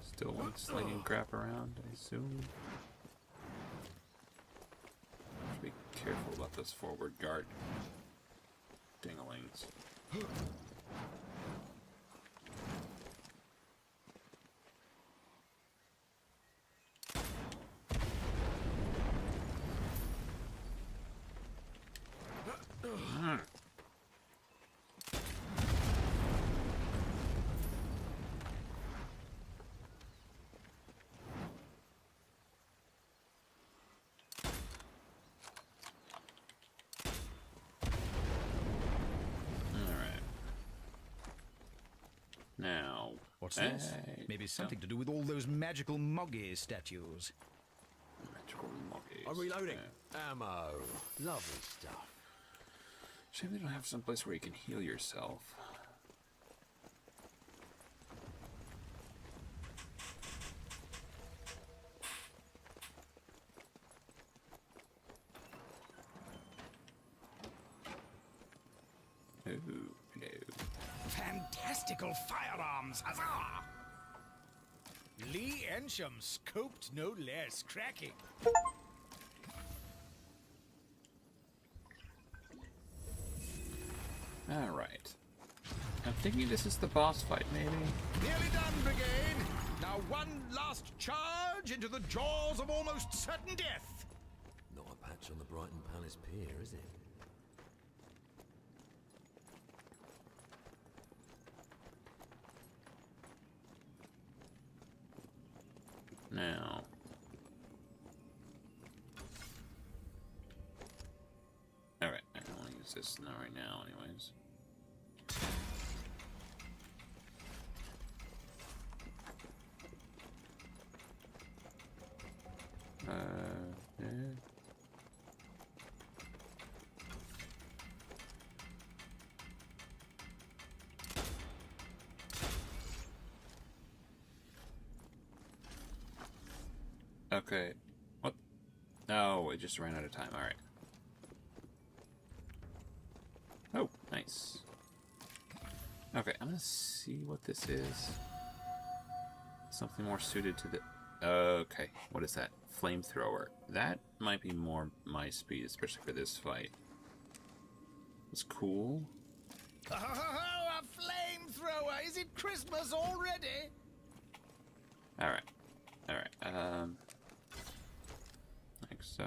A: still one slinging crap around, I assume. Should be careful about those forward guard dinglings. Now,
J: What's this? Maybe something to do with all those magical Moggy statues.
A: Magical Moggies.
L: I'm reloading.
A: Yeah.
L: Ammo. Lovely stuff.
A: Shame they don't have some place where you can heal yourself. Ooh, hello.
J: Fantastical firearms, huzzah! Lee Ensham scoped no less, cracking.
A: Alright. I'm thinking this is the boss fight, maybe?
J: Nearly done, brigade! Now one last charge into the jaws of almost certain death!
L: on the Brighton Palace Pier, is it?
A: Now. Alright, I don't want to use this not right now anyways. Yeah. Okay. What? No, it just ran out of time. Alright. Oh, nice. Okay, I'm gonna see what this is. Something more suited to the... Okay, what is that? Flamethrower. That might be more my speed, especially for this fight. It's cool.
J: Oh, a flamethrower! Is it Christmas already?
A: Alright. Alright, like so.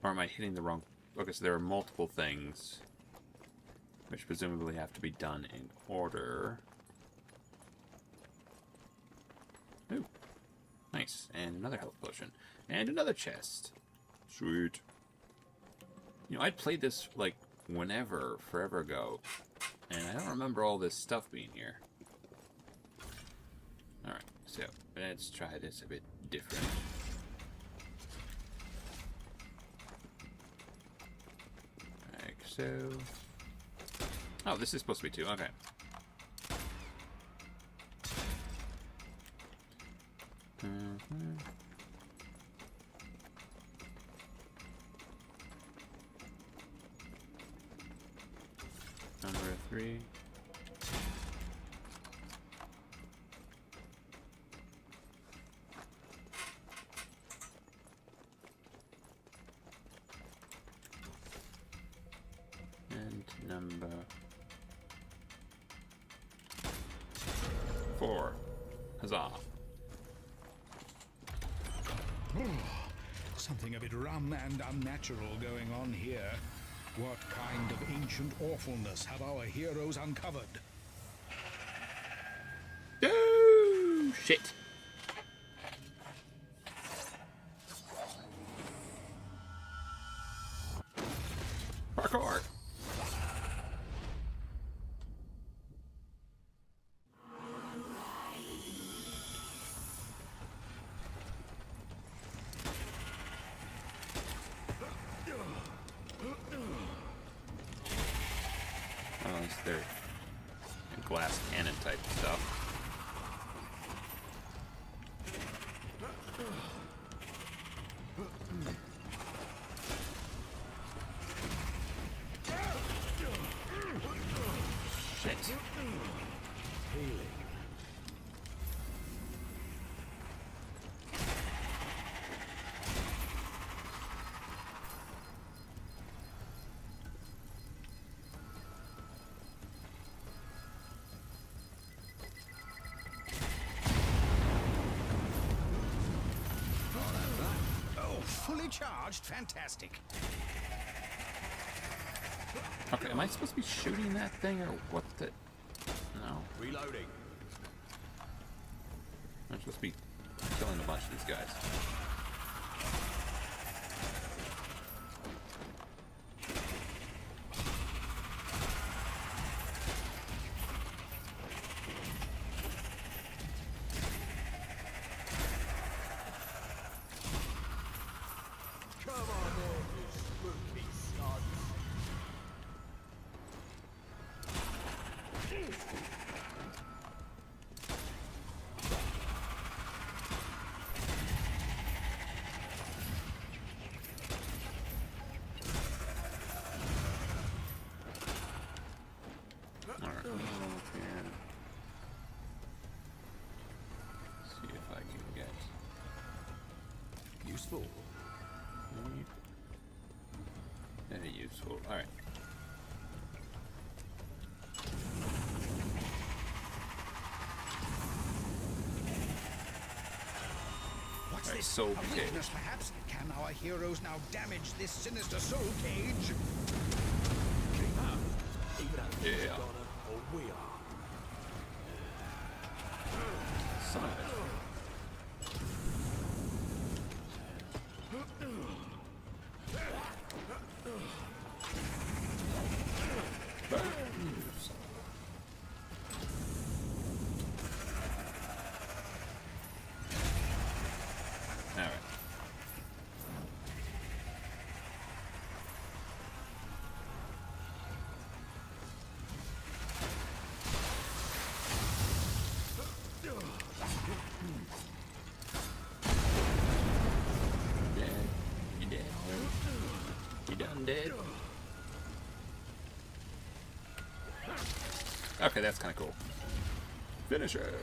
A: Or am I hitting the wrong... Okay, so there are multiple things which presumably have to be done in order. Ooh. Nice. And another health potion. And another chest. Sweet. You know, I played this, like, whenever, forever ago. And I don't remember all this stuff being here. Alright, so let's try this a bit different. Like so. Oh, this is supposed to be 2. Okay. Number 3. And number 4. Huzzah.
J: Something a bit rum and unnatural going on here. What kind of ancient awfulness have our heroes uncovered?
A: Oh, shit. Parkour. Oh, it's their glass cannon type stuff. Shit.
J: Oh, fully charged? Fantastic.
A: Okay, am I supposed to be shooting that thing or what the... No.
L: Reloading.
A: I'm supposed to be killing a bunch of these guys.
L: Come on then, you spooky sods.
A: Alright, I'm gonna look here. See if I can get...
L: useful?
A: Very useful. Alright.
J: What's
A: Alright,
J: this?
A: soul
J: A
A: cage.
J: weakness, perhaps? Can our heroes now damage this sinister soul cage?
L: Keep up. Either he's
A: Yeah.
L: a goner or we are.
A: Son of a... Alright. Dead. You dead already? You done dead? Okay, that's kind of cool. Finish it.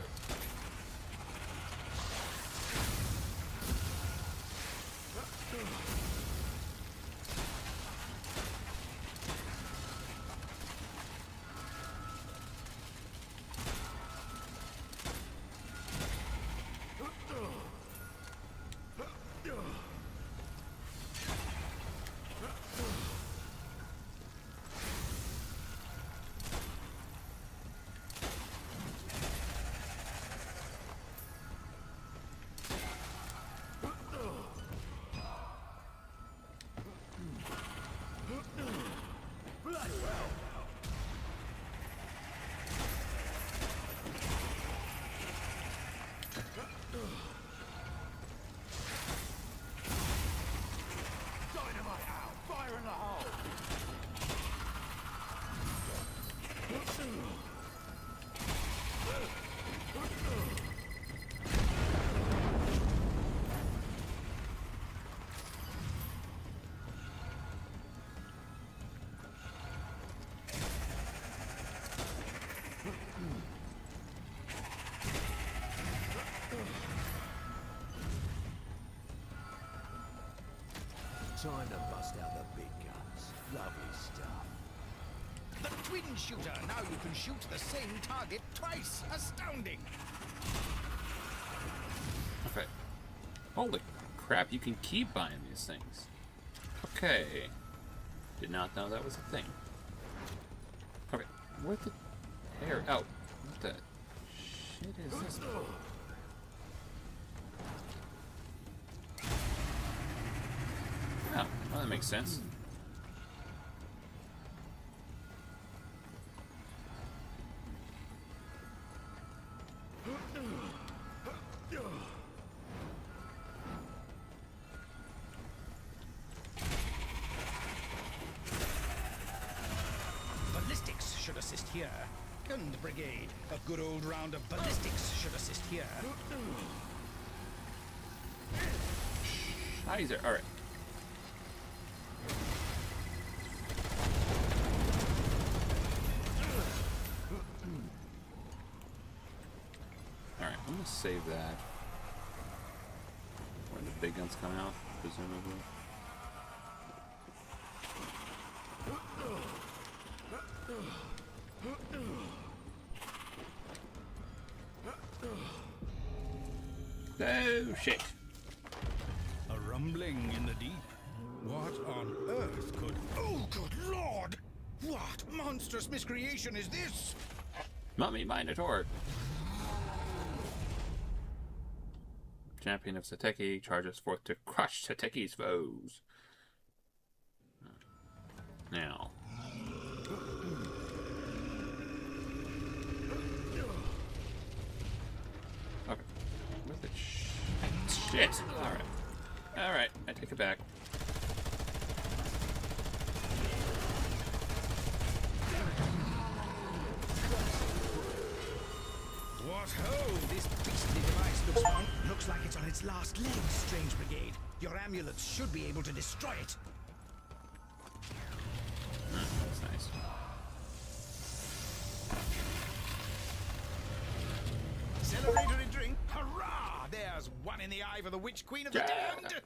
J: Dynamite out! Fire in the hole!
L: Time to bust out the big guns. Lovely stuff.
J: The twin shooter! Now you can shoot the same target twice! Astounding!
A: Okay. Holy crap, you can keep buying these things. Okay. Did not know that was a thing. Okay, what the hair? Oh, what the shit is this? Oh, well, that makes sense.
J: Ballistics should assist here. Gun brigade. A good old round of ballistics should assist here.
A: Scheiße. Alright. Alright, I'm gonna save that. When the big guns come out, presumably. Oh shit.
J: A rumbling in the deep. What on earth could... Oh, good lord! What monstrous miscreation is this?
A: Mummy Minotaur. Champion of Sateki charges forth to crush Sateki's foes. Now. Okay. Where's the shit? Alright. Alright, I take it back.
J: What ho! This beastly device looks like it's on its last legs, Strange Brigade. Your amulets should be able to destroy it.
A: That's nice.
J: Celebratory drink. Hurrah! There's one in the eye for the Witch Queen of the
A: Yeah.
J: Damned.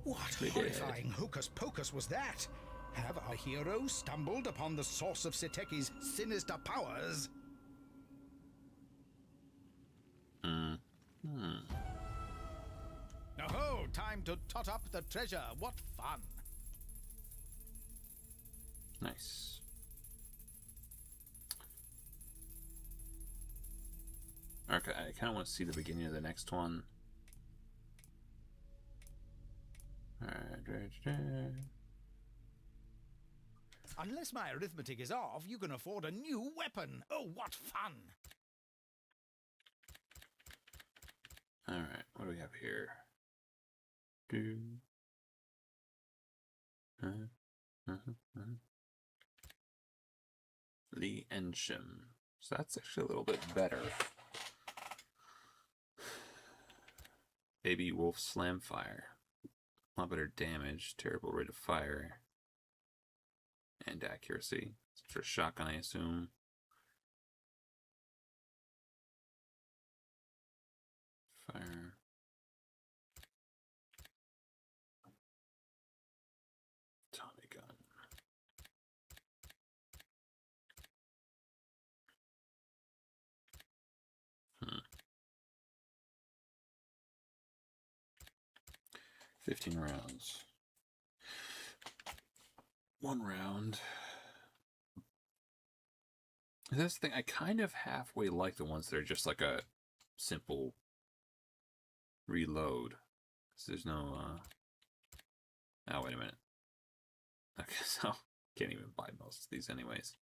J: What
A: They did.
J: horrifying hocus pocus was that? Have our hero stumbled upon the source of Seteki's sinister powers? Oh, time to tot up the treasure. What fun!
A: Nice. Okay, I kind of want to see the beginning of the next one.
J: Unless my arithmetic is off, you can afford a new weapon. Oh, what fun!
A: Alright, what do we have here? Lee Ensham. So that's actually a little bit better. Baby Wolf Slamfire. A lot better damage, terrible rate of fire, and accuracy. It's for shotgun, I assume. Fire. Tommy gun. Hmm. 15 rounds. 1 round. That's the thing, I kind of halfway like the ones that are just like a simple reload. So there's no, oh, wait a minute. Okay, so can't even buy most of these anyways.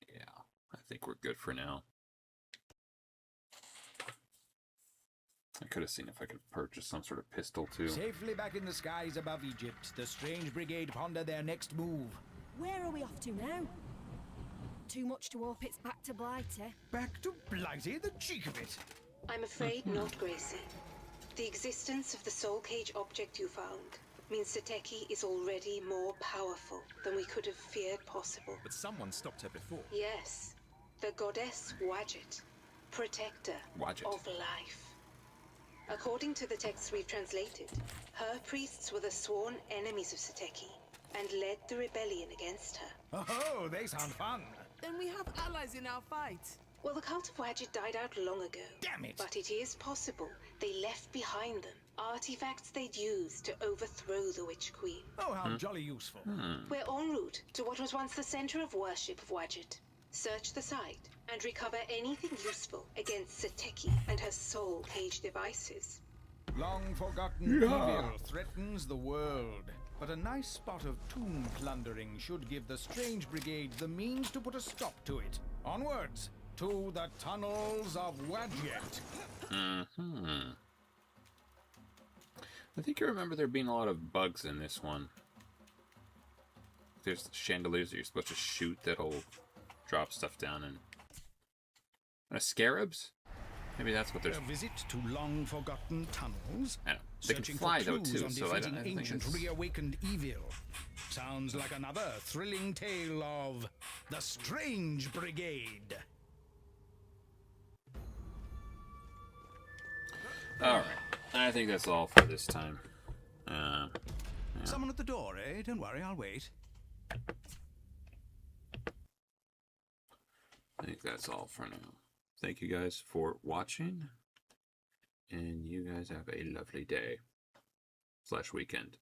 A: Yeah, I think we're good for now. I could have seen if I could purchase some sort of pistol too.
J: Safely back in the skies above Egypt, the strange brigade ponder their next move.
N: Where are we off to now? Too much to warp its back to Blighty.
J: Back to Blighty, the cheek of it!
K: I'm afraid not, Gracie. The existence of the soul cage object you found means Seteki is already more powerful than we could have feared possible.
L: But someone stopped her before.
K: Yes, the goddess Wadjet, protector of life. According to the texts we've translated, her priests were the sworn enemies of Seteki and led the rebellion against her.
J: Oh, they sound fun!
N: Then we have allies in our fight.
K: Well, the cult of Wadjet died out long ago.
J: Damn it!
K: But it is possible they left behind them artifacts they'd use to overthrow the Witch Queen.
J: Oh, how jolly useful.
K: We're en route to what was once the center of worship of Wadjet. Search the site and recover anything useful against Seteki and her soul cage devices.
J: Long forgotten evil threatens the world. But a nice spot of tomb plundering should give the Strange Brigade the means to put a stop to it. Onwards, to the tunnels of Wadjet.
A: I think I remember there being a lot of bugs in this one. There's chandeliers that you're supposed to shoot that'll drop stuff down and scarabs? Maybe that's what there's.
J: A visit to long forgotten tunnels.
A: I don't know. They can fly though too, so I don't think
J: ancient
A: it's...
J: reawakened evil. Sounds like another thrilling tale of the Strange Brigade.
A: All right, I think that's all for this time. Yeah.
J: Someone at the door, eh? Don't worry, I'll wait.
A: I think that's all for now. Thank you guys for watching, and you guys have a lovely day / weekend.